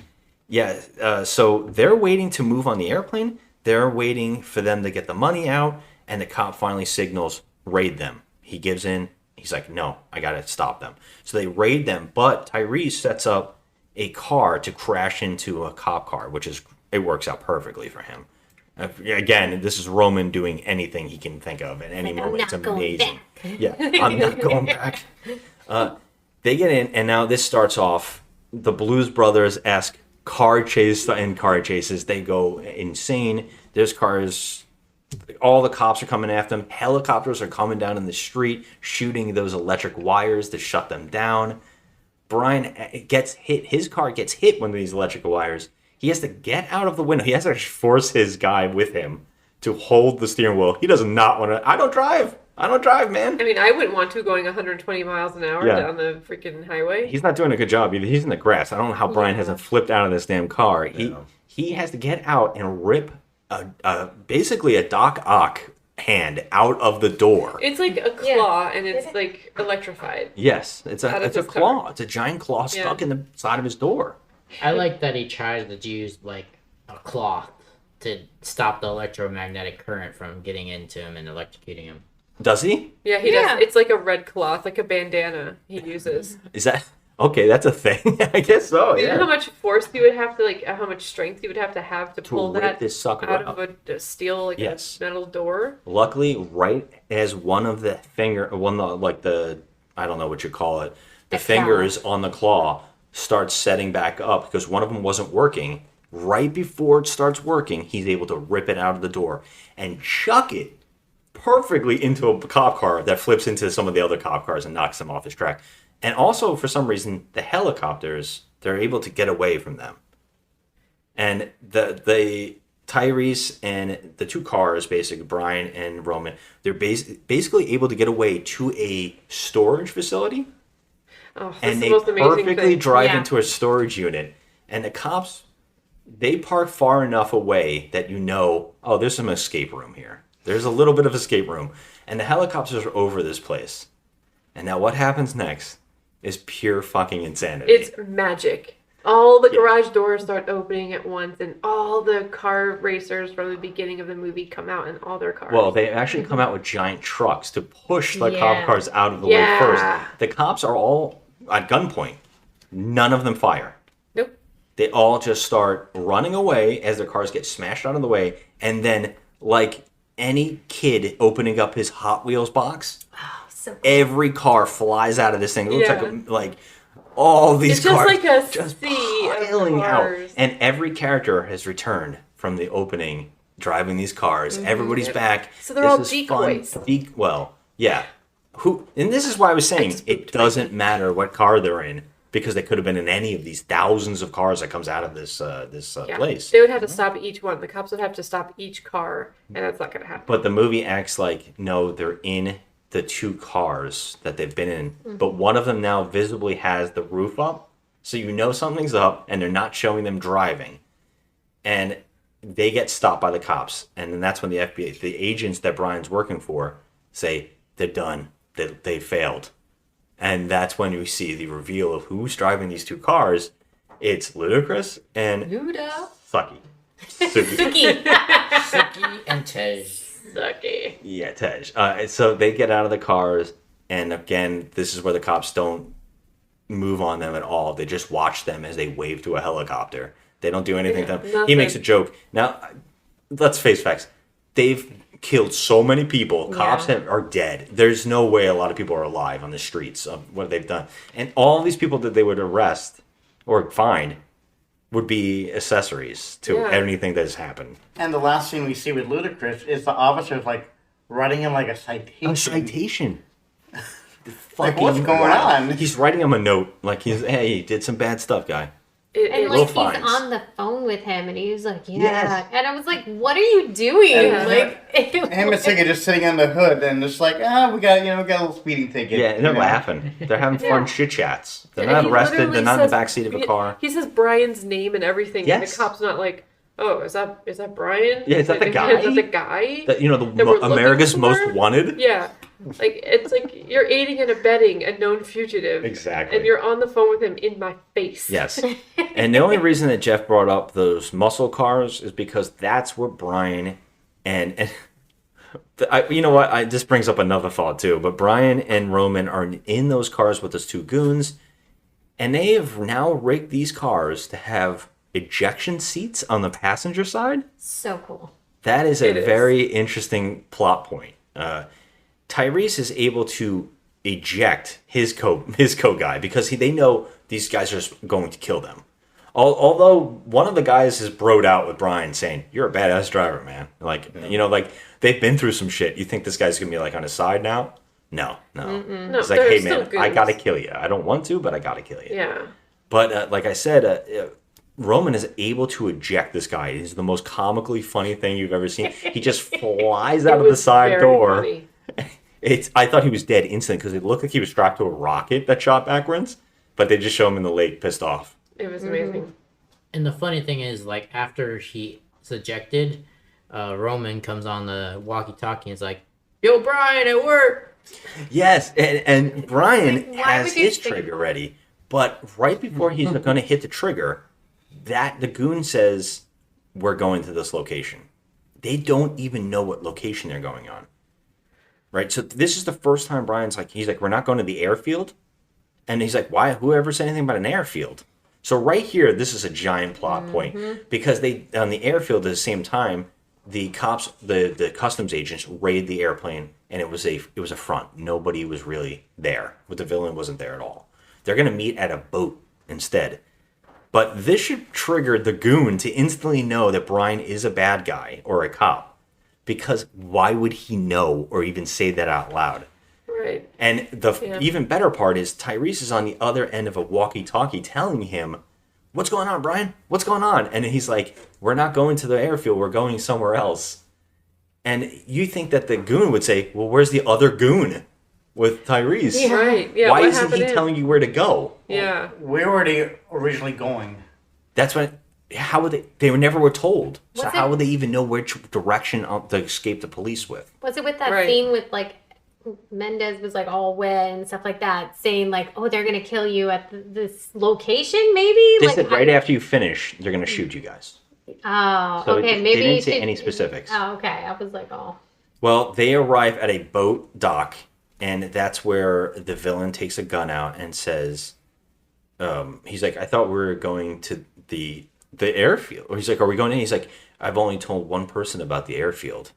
yeah, so they're waiting to move on the airplane. They're waiting for them to get the money out, and the cop finally signals, raid them. He gives in. He's like, no, I got to stop them. So they raid them, but Tyrese sets up a car to crash into a cop car, it works out perfectly for him. Again, this is Roman doing anything he can think of at any moment. It's amazing. Yeah, I'm not going back. They get in, and now this starts off the Blues Brothers-esque car chase and car chases. They go insane. There's cars. All the cops are coming after them. Helicopters are coming down in the street, shooting those electric wires to shut them down. Brian gets hit. His car gets hit one of these electric wires. He has to get out of the window. He has to force his guy with him to hold the steering wheel. He does not want to. I don't drive, man. I mean, I wouldn't want to going 120 miles an hour down the freaking highway. He's not doing a good job either. He's in the grass. I don't know how Brian hasn't flipped out of this damn car. He has to get out and rip basically a Doc Ock hand out of the door. It's like a claw, and it's like electrified. Yes, it's a claw. Car. It's a giant claw stuck in the side of his door. I like that he tries to use like a cloth to stop the electromagnetic current from getting into him and electrocuting him. Does he? Yeah, he does. It's like a red cloth, like a bandana he uses. Is that okay? That's a thing. I guess so. You know how much force you would have to how much strength you would have to pull rip that this sucker out out. of a steel a metal door. Luckily, right as one of the I don't know what you call it, the fingers on the claw starts setting back up because one of them wasn't working. Right before it starts working, he's able to rip it out of the door and chuck it perfectly into a cop car that flips into some of the other cop cars and knocks them off his track. And also, for some reason, the helicopters, they're able to get away from them. And the Tyrese and the two cars, basically Brian and Roman, they're basically able to get away to a storage facility. Oh, that's and the they most amazing perfectly thing. drive Yeah. into a storage unit. And the cops, they park far enough away that oh, there's some escape room here. There's a little bit of escape room. And the helicopters are over this place. And now what happens next is pure fucking insanity. It's magic. All the garage doors start opening at once, and all the car racers from the beginning of the movie come out in all their cars. Well, they actually come out with giant trucks to push the Yeah. cop cars out of the way first. The cops are all at gunpoint. None of them fire. Nope. They all just start running away as their cars get smashed out of the way, and then, like any kid opening up his Hot Wheels box, so cool. every car flies out of this thing. It looks Yeah. like all these It's just cars like a just sea of piling out. cars. And every character has returned from the opening driving these cars. Everybody's back. So they're all This is fun. decoys. Well, yeah. And this is why I was saying it doesn't matter what car they're in, because they could have been in any of these thousands of cars that comes out of this place. They would have to stop each one. The cops would have to stop each car, and that's not going to happen. But the movie acts like, no, they're in the two cars that they've been in, but one of them now visibly has the roof up, so something's up, and they're not showing them driving. And they get stopped by the cops, and then that's when the FBI, the agents that Brian's working for, say they're done, they failed. And that's when we see the reveal of who's driving these two cars. It's Ludacris and Luda. Suki. Suki. Suki and Tej. Sucky. Yeah, Tej. So they get out of the cars, and again, this is where the cops don't move on them at all. They just watch them as they wave to a helicopter. They don't do anything to them. He nothing. makes a joke. Now, let's face facts. They've killed so many people. Cops are dead. There's no way a lot of people are alive on the streets of what they've done. And all these people that they would arrest or find would be accessories to anything that has happened. And the last scene we see with Ludacris is the officers writing him like a citation. A citation. Like, what's going on? He's writing him a note like hey, you did some bad stuff, guy. And Little he's fines. on the phone with him, and he was like, "Yeah," Yes. and I was like, "What are you doing?" And Like, him and Siggy just sitting on the hood and just like, we got a little speeding ticket. Yeah, and they're you know? laughing. They're having fun chit chats. They're And not he arrested. They're literally not in the says- back seat of a car. He says Brian's name and everything, and Yes. the cop's not like, "Oh, is that Brian? Yeah, is that the guy? Is that the guy? That, that we're looking America's for?" Most Wanted. Yeah, like it's like you're aiding and abetting a known fugitive. Exactly. And you're on the phone with him in my face. Yes. And the only reason that Jeff brought up those muscle cars is because that's what Brian and you know what? This brings up another thought too. But Brian and Roman are in those cars with those two goons, and they have now rigged these cars to have ejection seats on the passenger side. so cool. That is It a is. very interesting plot point. Tyrese is able to eject his co-guy because they know these guys are just going to kill them. Although one of the guys has broed out with Brian saying, "You're a badass driver, man." Like, they've been through some shit. You think this guy's going to be like on his side now? No. No, It's like, they're hey, still man, I goons. got to kill you. I don't want to, but I got to kill you. Yeah. But like I said, Roman is able to eject this guy. He's the most comically funny thing you've ever seen. He just flies out of the was side very door. funny. I thought he was dead instantly because it looked like he was strapped to a rocket that shot backwards, but they just show him in the lake pissed off. It was amazing. And the funny thing is, like, after he's ejected, Roman comes on the walkie-talkie and is like, "Yo, Brian, it worked!" Yes, and Brian Why has would you his think- trigger ready, but right before he's going to hit the trigger, the goon says, "We're going to this location." They don't even know what location they're going on. Right? So this is the first time Brian's like, "We're not going to the airfield." And he's like, "Why? Whoever said anything about an airfield?" So right here, this is a giant plot point because they on the airfield at the same time, the cops, the customs agents raid the airplane, and it was a front. Nobody was really there. But the villain wasn't there at all. They're gonna meet at a boat instead. But this should trigger the goon to instantly know that Brian is a bad guy or a cop, because why would he know or even say that out loud? Right. And the even better part is Tyrese is on the other end of a walkie-talkie telling him what's going on, Brian? What's going on? And he's like, we're not going to the airfield. We're going somewhere else. And you think that the goon would say, well, where's the other goon with Tyrese? Yeah. Right. Yeah. Why isn't he telling you where to go? Yeah. Where were they originally going? That's what. How would they? Never were told. So Was how it- would they even know which direction to escape the police with? Was it with that scene with like Mendez was like all wet and stuff like that, saying like, "Oh, they're gonna kill you at this location, maybe." They like, said right after you finish, they're gonna shoot you guys. Oh, So okay. they Maybe didn't say any specifics. Oh, okay. I was like, oh. Well, they arrive at a boat dock, and that's where the villain takes a gun out and says, he's like, I thought we were going to the airfield. Or he's like, are we going in? He's like, I've only told one person about the airfield.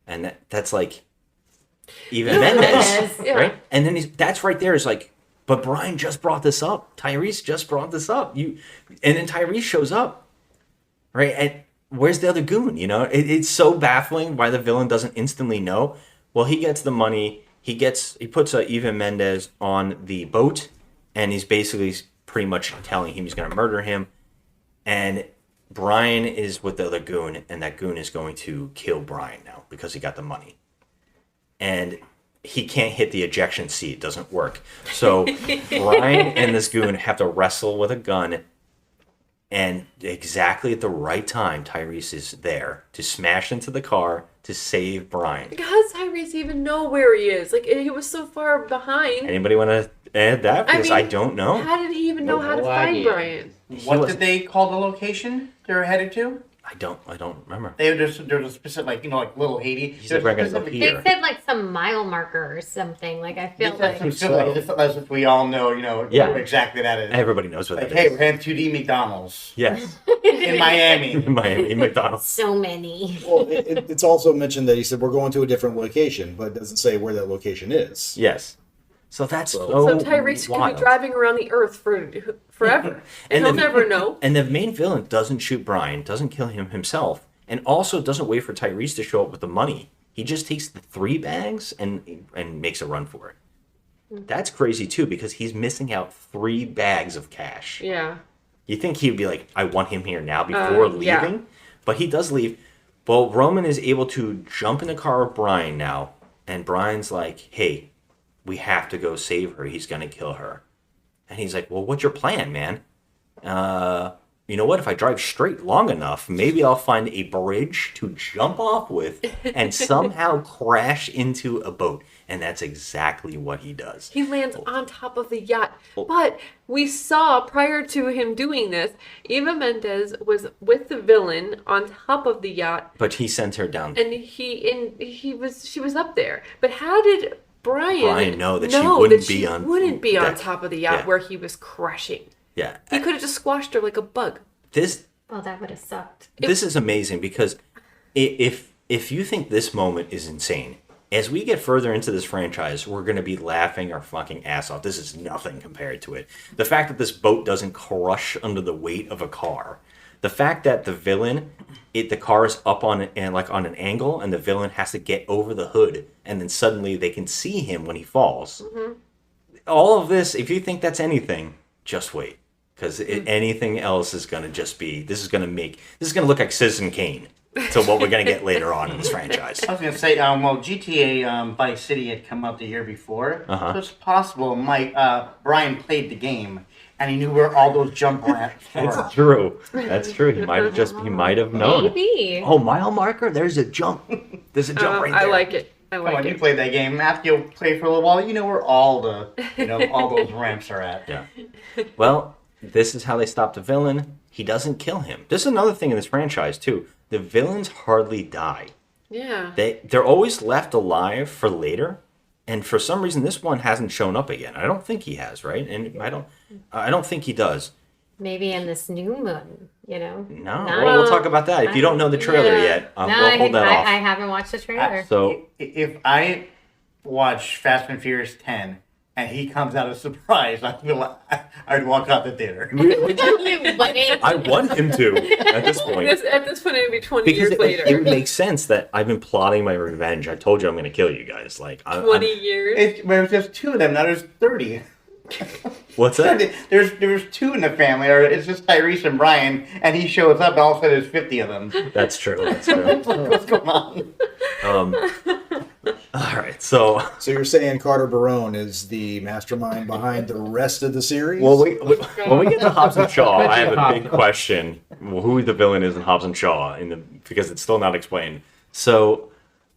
And that's like, even Mendez, Yeah. right? And then that's right there is like, but Brian just brought this up. Tyrese just brought this up. And then Tyrese shows up, right? And where's the other goon? You know, it's so baffling why the villain doesn't instantly know. Well, he gets the money. He puts Eva Mendez on the boat, and he's basically pretty much telling him he's going to murder him. And Brian is with the other goon, and that goon is going to kill Brian now because he got the money. And he can't hit the ejection seat. It doesn't work. So Brian and this goon have to wrestle with a gun. And exactly at the right time, Tyrese is there to smash into the car to save Brian. How does Tyrese even know where he is? Like, he was so far behind. Anybody want to add that? Because I don't know. How did he even know how to find Brian? What did they call the location they were headed to? I don't remember. There was a specific, like, like Little Haiti. He said we're gonna go here. They said like some mile marker or something. Like I feel like. As if we all know, where exactly that is. Everybody knows what like, that hey, is. we're heading to the McDonald's. Yes. In Miami. In Miami, McDonald's. So many. Well, it's also mentioned that he said we're going to a different location, but it doesn't say where that location is. Yes. So that's So so Tyrese could wild. be driving around the earth forever, and he'll never know. And the main villain doesn't shoot Brian, doesn't kill him himself, and also doesn't wait for Tyrese to show up with the money. He just takes the 3 bags and makes a run for it. That's crazy too, because he's missing out 3 bags of cash. Yeah. You think he'd be like, I want him here now before leaving? Yeah. But he does leave. Well, Roman is able to jump in the car with Brian now, and Brian's like, hey, we have to go save her. He's going to kill her. And he's like, well, what's your plan, man? You know what? If I drive straight long enough, maybe I'll find a bridge to jump off with and somehow crash into a boat. And that's exactly what he does. He lands on top of the yacht. But we saw prior to him doing this, Eva Mendes was with the villain on top of the yacht, But he sent her down. and she was up there. But how did Brian know that she wouldn't be on wouldn't be on deck? top of the yacht Yeah. where he was crashing? Yeah. He could have just squashed her like a bug. This Oh, that would have sucked. This is amazing because if you think this moment is insane, as we get further into this franchise, we're going to be laughing our fucking ass off. This is nothing compared to it. The fact that this boat doesn't crush under the weight of a car. The fact that the villain, the car is up on an angle, and the villain has to get over the hood, and then suddenly they can see him when he falls. Mm-hmm. All of this, if you think that's anything, just wait. Because anything else is going to just be, this is going to look like Citizen Kane to what we're going to get later on in this franchise. I was going to say, well, GTA Vice City had come out the year before, so it's possible Brian played the game and he knew where all those jump ramps were. That's true. That's true. He might have known. Maybe. Oh, mile marker. There's a jump. There's a jump right there. I like it. Come on, you played that game. After you play for a little while, you know where all those ramps are at. Yeah. Well, this is how they stop the villain. He doesn't kill him. This is another thing in this franchise too. The villains hardly die. Yeah. They're always left alive for later, and for some reason this one hasn't shown up again. I don't think he has, right? And I don't think he does. Maybe in this new moon, No. Well, we'll talk about that. If you don't know the trailer yet, we'll hold that off. I haven't watched the trailer. So if I watch Fast and Furious 10 and he comes out as surprise, I feel like I'd walk out the theater. I want him to at this point. At this point, it would be 20 Because years later. it would make sense that I've been plotting my revenge. I told you I'm going to kill you guys. 20 years? There's just 2 of them, now there's 30. What's that? There's 2 in the family, or it's just Tyrese and Brian, and he shows up, and all of a sudden there's 50 of them. That's true. That's true. What's going on? All right, so you're saying Carter Barone is the mastermind behind the rest of the series? well, when we get to Hobbs and Shaw, I have a big question: who the villain is in Hobbs and Shaw, because it's still not explained. So,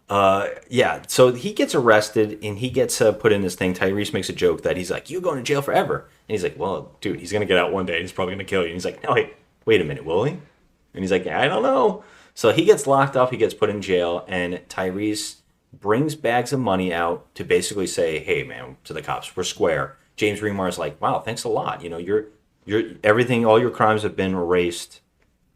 so he gets arrested and he gets put in this thing. Tyrese makes a joke that he's like, "You're going to jail forever," and he's like, "Well, dude, he's gonna get out one day. And he's probably gonna kill you." And he's like, "No, wait a minute, will he?" And he's like, "I don't know." So he gets locked up. He gets put in jail, and Tyrese brings bags of money out to basically say, "Hey, man," to the cops, "we're square." James Remar's like, "Wow, thanks a lot. You know, you're everything. All your crimes have been erased.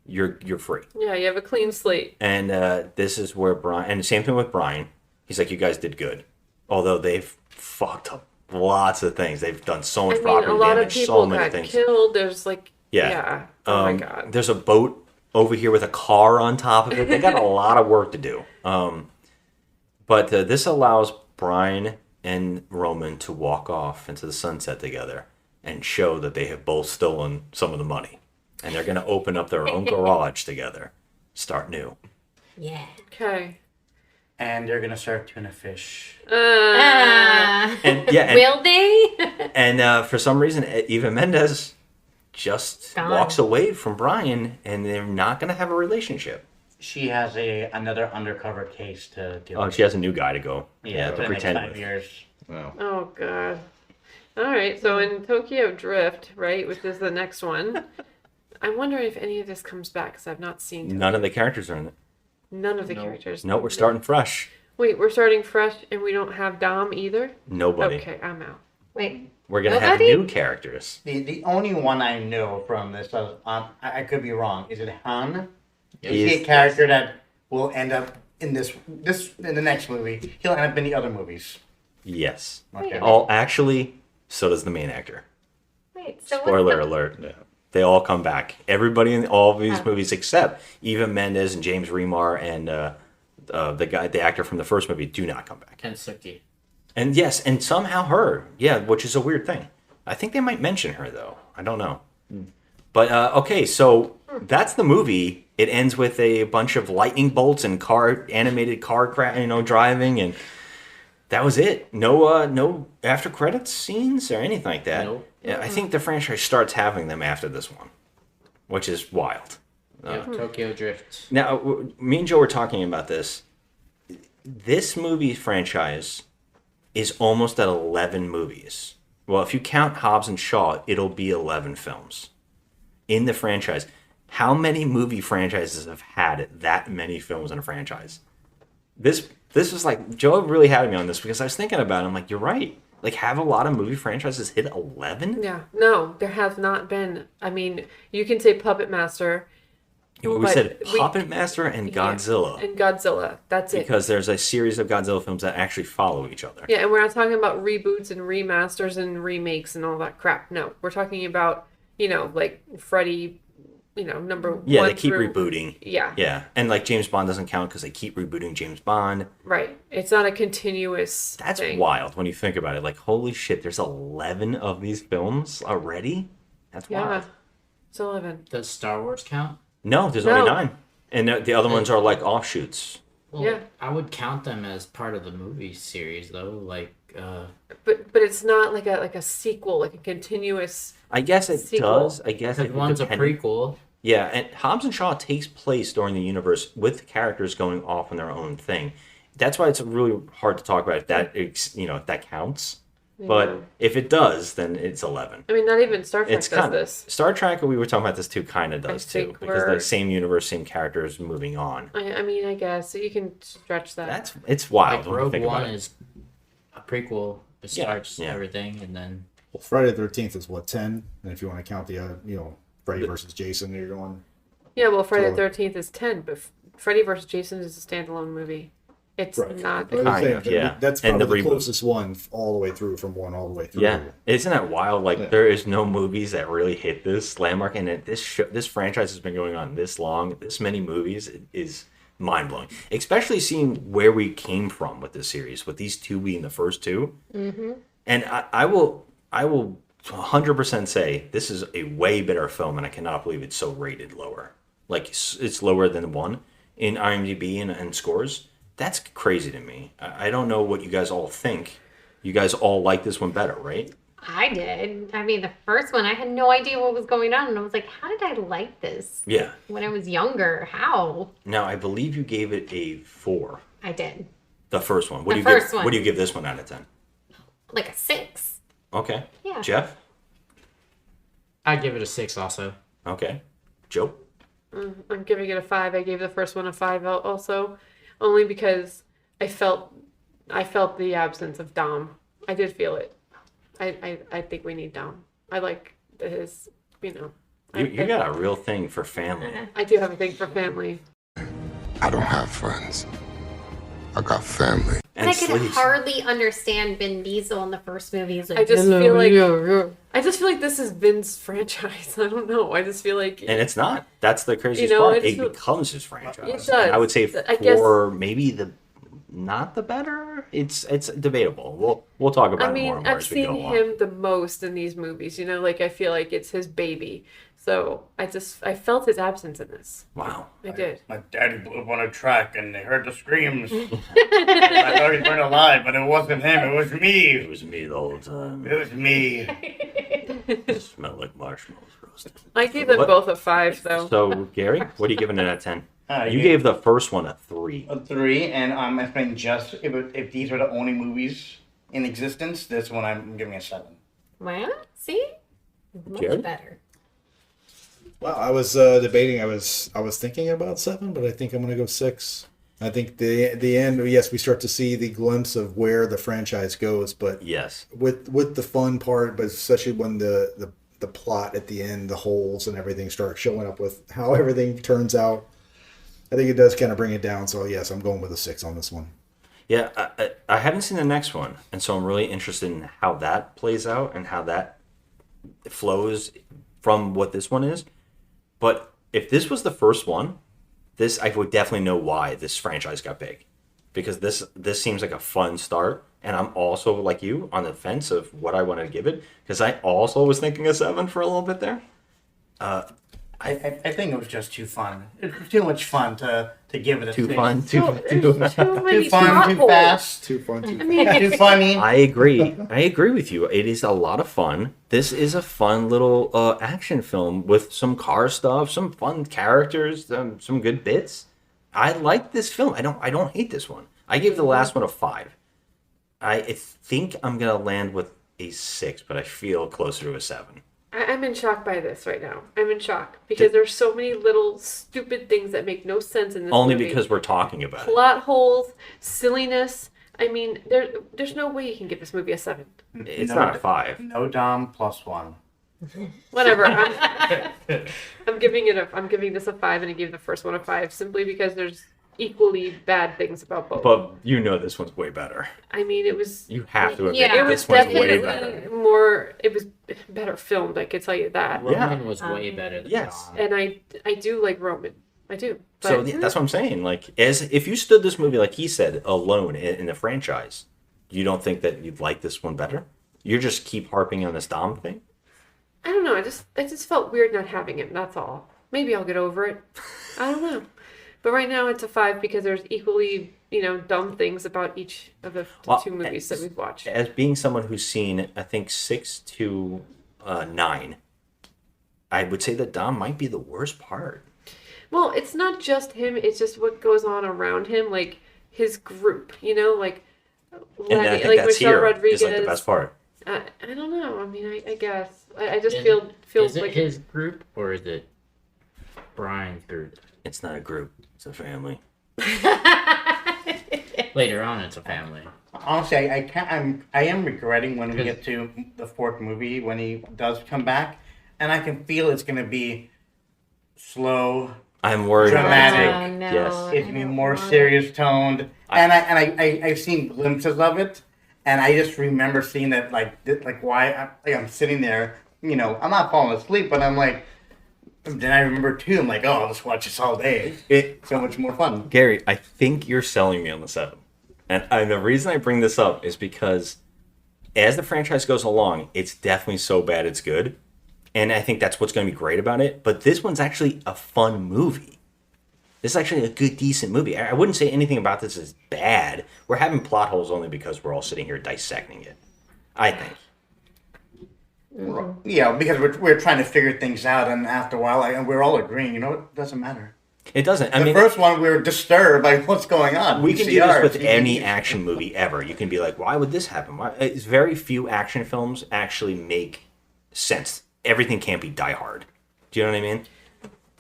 You're free." Yeah, you have a clean slate. And this is where Brian, and the same thing with Brian. He's like, "You guys did good, although they've fucked up lots of things. They've done so much property a lot damage, of people so many got things." killed. There's like, Yeah. Oh my god. There's a boat over here with a car on top of it. They got a lot of work to do. But this allows Brian and Roman to walk off into the sunset together and show that they have both stolen some of the money. And they're going to open up their own garage together. Start new. Yeah. Okay. And they're gonna serve tuna fish. Will they? And for some reason, Eva Mendes just Gone. walks away from Brian, and they're not going to have a relationship. She has another undercover case to deal with. Oh, she has a new guy to go. Yeah, to for the next pretend 5 with. years. Wow. Oh god. All right. So in Tokyo Drift, right, which is the next one, I'm wondering if any of this comes back because I've not seen. None of the characters are in it. None of the characters. No, we're starting fresh. Wait, we're starting fresh, and we don't have Dom either. Nobody. Okay, I'm out. Wait. We're gonna have new characters. The only one I know from this, I could be wrong. Is it Han? Is he a He's- character that will end up in this in the next movie? He'll end up in the other movies. Yes. Okay. Oh, actually, so does the main actor. Wait. So Spoiler alert. They all come back. Everybody in all of these movies except Eva Mendes and James Remar and the actor from the first movie do not come back. Kensuke. And yes, and somehow her. Yeah, which is a weird thing. I think they might mention her though. I don't know. But okay, so that's the movie. It ends with a bunch of lightning bolts and animated car driving, and that was it. No after credits scenes or anything like that. Nope. Yeah, I think the franchise starts having them after this one, which is wild. Tokyo Drift. Now, me and Joe were talking about this. This movie franchise is almost at 11 movies. Well, if you count Hobbs and Shaw, it'll be 11 films in the franchise. How many movie franchises have had that many films in a franchise? This was like, Joe really had me on this because I was thinking about it. I'm like, you're right. Like, have a lot of movie franchises hit 11? Yeah. No, there has not been. I mean, you can say Puppet Master. We said Puppet Master and Godzilla. And Godzilla. That's it. Because there's a series of Godzilla films that actually follow each other. Yeah, and we're not talking about reboots and remasters and remakes and all that crap. No, we're talking about, like Freddy, number one. Yeah, they keep through- rebooting. Yeah. Yeah. And like James Bond doesn't count because they keep rebooting James Bond. Right. It's not a continuous That's thing. wild when you think about it. Like, holy shit, there's 11 of these films already? That's Yeah. wild. It's 11. Does Star Wars count? No, there's No. only 9. And the other ones are like offshoots. Well, Yeah. I would count them as part of the movie series, though. Like, But it's not like a sequel, like a continuous. I guess it Sequel. does. I guess because one's a prequel. Yeah, and Hobbs and Shaw takes place during the universe with characters going off on their own thing. That's why it's really hard to talk about if that if that counts. But Yeah. if it does, then it's 11. I mean, not even Star Trek It's does kind of this. Star Trek. We were talking about this too. Kind of does too think because we're- the same universe, same characters moving on. I mean, I guess you can stretch that. It's wild Like when you Rogue think One about it. is a prequel. It Yeah, starts yeah. everything, and then Well, Friday the 13th is what, 10? And if you want to count the, Freddy versus Jason, you're going. Yeah, well, Friday the So- 13th is 10, but Freddy vs. Jason is a standalone movie. It's not. But I'm saying that- That's And probably the the reboot. closest one all the way through, from one all the way through. Yeah, isn't that wild? Like Yeah. there is no movies that really hit this landmark, and this franchise has been going on this long, this many movies. It is mind blowing, especially seeing where we came from with this series, with these two being the first two. Mm-hmm. And I will 100% say this is a way better film, and I cannot believe it's so rated lower. Like, it's lower than 1 in IMDb and scores. That's crazy to me. I don't know what you guys all think. You guys all like this one better, right? I did. I mean, the first one, I had no idea what was going on. And I was like, how did I like this? Yeah. When I was younger? How? Now, I believe you gave it a 4. I did. The first one. What The do you first give, one. What do you give this one out of 10? Like a 6. Okay. Yeah. Jeff? I'd give it a 6 also. Okay. Joe? I'm giving it a 5. I gave the first one a 5 also, only because I felt the absence of Dom. I did feel it. I think we need Dom. I like his, you know. You got a real thing for family. I do have a thing for family. I don't have friends. I got family. And I could hardly understand Vin Diesel in the first movie. He's like, I just "Hello, feel like yeah." I just feel like this is Vin's franchise. I don't know. I just feel like And it's not. That's the craziest You know, part. it's- It becomes his franchise. It does. And I would say I guess- for maybe not the better. It's debatable. We'll talk about I it mean, more and more I've as we go seen along. him the most in these movies. You know, like I feel like it's his baby. So I felt his absence in this. Wow. I did. My daddy blew up on a track and they heard the screams. I thought he burned alive, but it wasn't him. It was me. It was me the whole time. It was me. It smelled like marshmallows roasted. I gave them What? both a 5 though. So, Gary, what are you giving it out of 10? I You gave- gave the first one a 3. A 3, and I think just if these were the only movies in existence, this one I'm giving a 7. Well, see? Much Jared? better. Well, I was debating. I was thinking about 7, but I think I'm going to go 6. I think the end. Yes, we start to see the glimpse of where the franchise goes, but Yes. with the fun part, but especially when the plot at the end, the holes and everything start showing up with how everything turns out. I think it does kind of bring it down. So yes, I'm going with a 6 on this one. Yeah, I haven't seen the next one, and so I'm really interested in how that plays out and how that flows from what this one is. But if this was the first one, I would definitely know why this franchise got big, because this seems like a fun start, and I'm also like you on the fence of what I want to give it, because I also was thinking a 7 for a little bit there. I think it was just too fun. It was too much fun to give it a Too 6. fun, Too many Too fun, too plot fast. Too fun, too Too funny. I agree. I agree with you. It is a lot of fun. This is a fun little action film with some car stuff, some fun characters, some good bits. I like this film. I don't hate this one. I gave the last one a 5. I think I'm gonna land with a 6, but I feel closer to a 7. I'm in shock by this right now. I'm in shock because there's so many little stupid things that make no sense in this Only movie. because we're talking about it. Plot holes, silliness. I mean, there's no way you can give this movie a 7. It's not a 5. No Dom +1. Whatever. I'm giving this a 5, and I gave the first one a 5 simply because there's equally bad things about both. But you know this one's way better. I mean, it was. You have to admit Yeah. It was this one's way definitely better. more. It was better filmed. I can tell you that. Roman was way better than Yes. Dom. And I do like Roman. I do. So But- yeah, that's what I'm saying. Like, as if you stood this movie, like he said, alone in the franchise, you don't think that you'd like this one better? You just keep harping on this Dom thing. I don't know. I just felt weird not having him. That's all. Maybe I'll get over it. I don't know. But right now it's a 5 because there's equally, dumb things about each of the Well, 2 movies that we've watched. As being someone who's seen, I think 6 to 9, I would say that Dom might be the worst part. Well, it's not just him. It's just what goes on around him, like his group. Like And I Lenny, think like that's Michelle here Rodriguez. is like the best part. I don't know. I mean, I guess I just feels Is it like his group or is it Brian's group? It's not a group; it's a family. Later on, it's a family. Honestly, I am regretting when we get to the 4th movie when he does come back, and I can feel it's gonna be slow. I'm worried. Dramatic. About it. Oh, no. Yes. It's gonna be more serious toned, and I've seen glimpses of it, and I just remember seeing that why I'm sitting there, I'm not falling asleep, but I'm like. Then I remember too. I'm like, oh, I'll just watch this all day. It's so much more fun. Gary, I think you're selling me on the 7. And the reason I bring this up is because as the franchise goes along, it's definitely so bad it's good. And I think that's what's going to be great about it. But this one's actually a fun movie. This is actually a good, decent movie. I wouldn't say anything about this is bad. We're having plot holes only because we're all sitting here dissecting it, I think. Yeah, because we're trying to figure things out, and after a while, and we're all agreeing, it doesn't matter. It doesn't. The first one, we were disturbed by what's going on. We can do this with any action movie ever. You can be like, why would this happen? It's very few action films actually make sense. Everything can't be Die Hard. Do you know what I mean?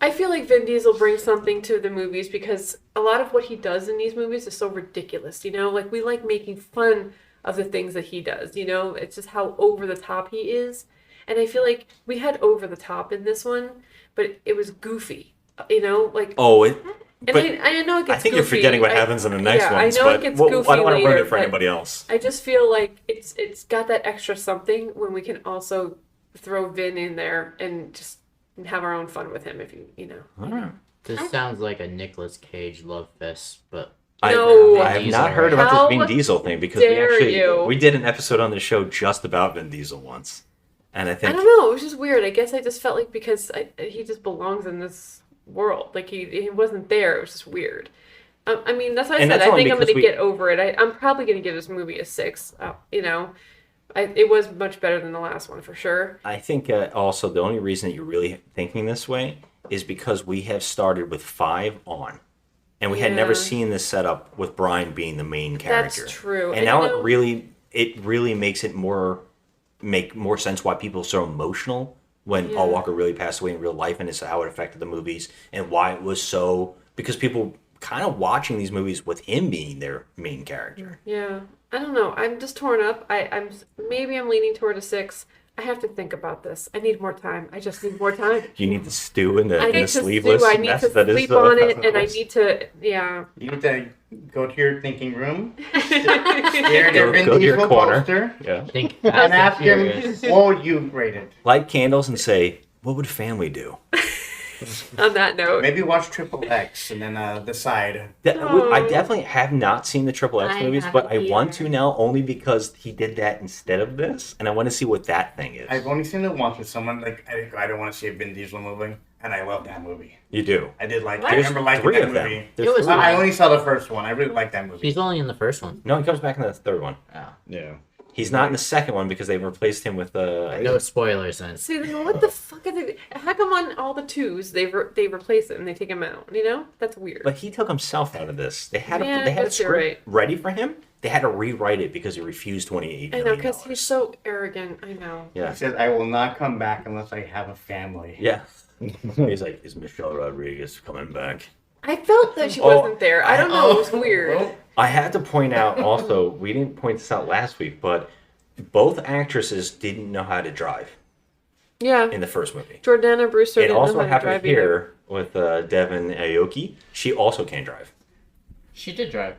I feel like Vin Diesel brings something to the movies because a lot of what he does in these movies is so ridiculous, Like, we like making fun of the things that he does, It's just how over the top he is. And I feel like we had over the top in this one, but it was goofy, Like... Oh, I know it gets I think goofy. you're forgetting what happens in the next ones, I know it gets goofy I don't want to ruin later, it for but anybody else. I just feel like it's got that extra something when we can also throw Vin in there and just have our own fun with him, if you know. All right. This sounds like a Nicolas Cage love fest, but I have not heard about this Vin Diesel thing because we did an episode on the show just about Vin Diesel once, and I think I don't know. It was just weird. I guess I just felt like because he just belongs in this world, like he wasn't there. It was just weird. I mean, that's what I said. I think I'm going to get over it. I'm probably going to give this movie a 6. It was much better than the last one for sure. I think also the only reason that you're really thinking this way is because we have started with 5 on. And we had never seen this setup with Brian being the main character. That's true. And now it really makes it make more sense why people are so emotional when Paul Walker really passed away in real life, and it's how it affected the movies and why it was so, because people kind of watching these movies with him being their main character. Yeah. I don't know. I'm just torn up. I'm leaning toward a 6. I have to think about this. I need more time. I just need more time. You need to stew in the sleeveless. I need to sleep on it, and I need to, You need to go to your thinking room, stare at your Vin go to your Diesel corner. poster, Think and ask him, what would you rate it? Light candles and say, what would family do? On that note, maybe watch Triple X and then decide. I definitely have not seen the Triple X movies, but I haven't want to now only because he did that instead of this, and I want to see what that thing is. I've only seen it once with someone. Like I don't want to see a Vin Diesel movie, and I love that movie. You do. I did like. There's I remember liking 3 that of them. movie. I only saw the first one. I really liked that movie. He's only in the first one. No, he comes back in the third one. Oh. Yeah. He's not in the second one because they replaced him with no spoilers then. see, then what the fuck are they? How come on all the 2s they replace him and they take him out? That's weird. But he took himself out of this. They had Yeah, they had a guess you're script ready for him. They had to rewrite it because he refused $28 I million. know, because he's so arrogant. I know. Yeah. He says, "I will not come back unless I have a family." Yeah. He's like, is Michelle Rodriguez coming back? I felt that she wasn't there. I don't know. It was weird. I had to point out also, we didn't point this out last week, but both actresses didn't know how to drive Yeah. in the first movie. Jordana Brewster It didn't also know how to happened drive here with Devin Aoki. She also can't drive, She did drive.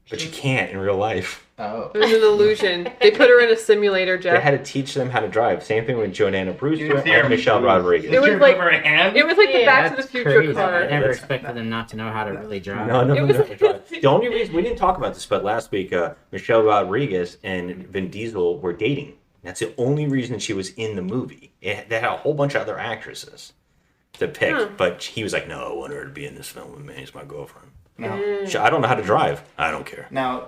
but she can't in real life. Oh. It was an illusion. They put her in a simulator, They Jeff. had to teach them how to drive. Same thing with Jordana Brewster You see her and Michelle move. Rodriguez. It was like Her hand? it was like the Yeah, Back to the that's Future crazy. car. I never expected them not to know how to really drive. No, It was- to drive. The only reason we didn't talk about this, but last week, Michelle Rodriguez and Vin Diesel were dating. That's the only reason she was in the movie. They had a whole bunch of other actresses to pick, but he was like, "No, I want her to be in this film with me. She's my girlfriend." No. I don't know how to drive. I don't care. Now,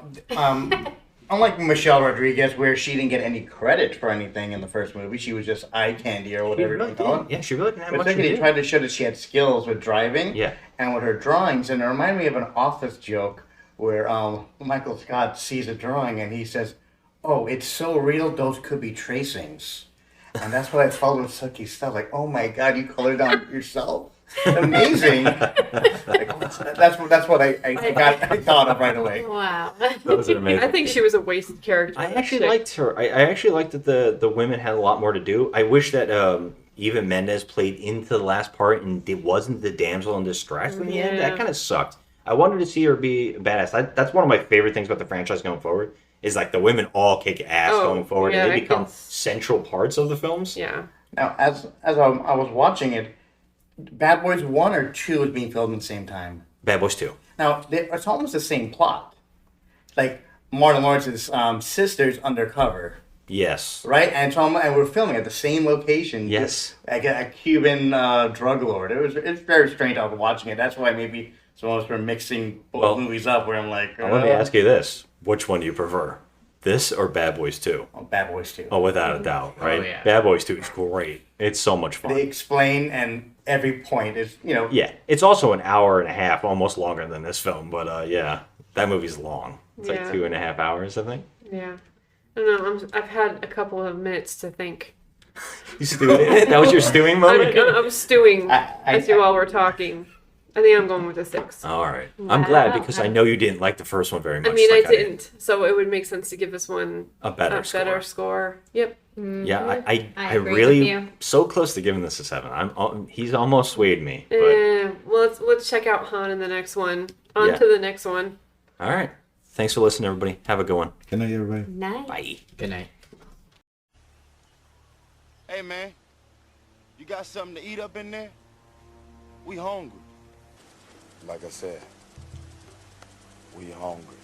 unlike Michelle Rodriguez, where she didn't get any credit for anything in the first movie, she was just eye candy or whatever you call it. Yeah, she really didn't have But much to second, he do. tried to show that she had skills with driving. Yeah. And with her drawings, and it reminded me of an Office joke where Michael Scott sees a drawing and he says, "Oh, it's so real, those could be tracings." And that's what I felt with Suki's stuff. Like, oh my God, you colored on yourself? Amazing. That's what I thought of right away. Wow. Those are amazing. I think she was a wasted character. I actually liked her. I actually liked that the women had a lot more to do. I wish that Eva Mendes played into the last part and it wasn't the damsel in distress in the end. That kind of sucked. I wanted to see her be badass. That's one of my favorite things about the franchise going forward. Is like the women all kick ass going forward, and they become central parts of the films. Yeah. Now, as I was watching it, Bad Boys 1 or 2 is being filmed at the same time. Bad Boys 2. Now, it's almost the same plot. Like, Martin Lawrence's sister's undercover. Yes. Right, and we're filming at the same location. Yes. Like a Cuban drug lord. It's very strange. I was watching it. That's why maybe some of us were mixing both movies up. Where I'm like, let me ask you this: which one do you prefer, this or Bad Boys 2? Oh, Bad Boys 2. Oh, without a doubt, right? Oh, yeah. Bad Boys 2 is great. It's so much fun. They explain, and every point is, Yeah, it's also an hour and a half, almost longer than this film. But yeah, that movie's long. It's like 2.5 hours, I think. Yeah. I don't know. I've had a couple of minutes to think. You stewing? That was your stewing moment? I'm stewing as you all were talking. I think I'm going with a 6. All right. I'm glad because I know you didn't like the first one very much. I mean, I didn't. So it would make sense to give this one a better score. Yep. Mm-hmm. Yeah, I agree really with you. so close to giving this a 7. He's almost swayed me. But Well, let's check out Han in the next one. On to the next one. All right. Thanks for listening, everybody. Have a good one. Good night, everybody. Night. Bye. Good night. Hey, man. You got something to eat up in there? We hungry. Like I said, we hungry.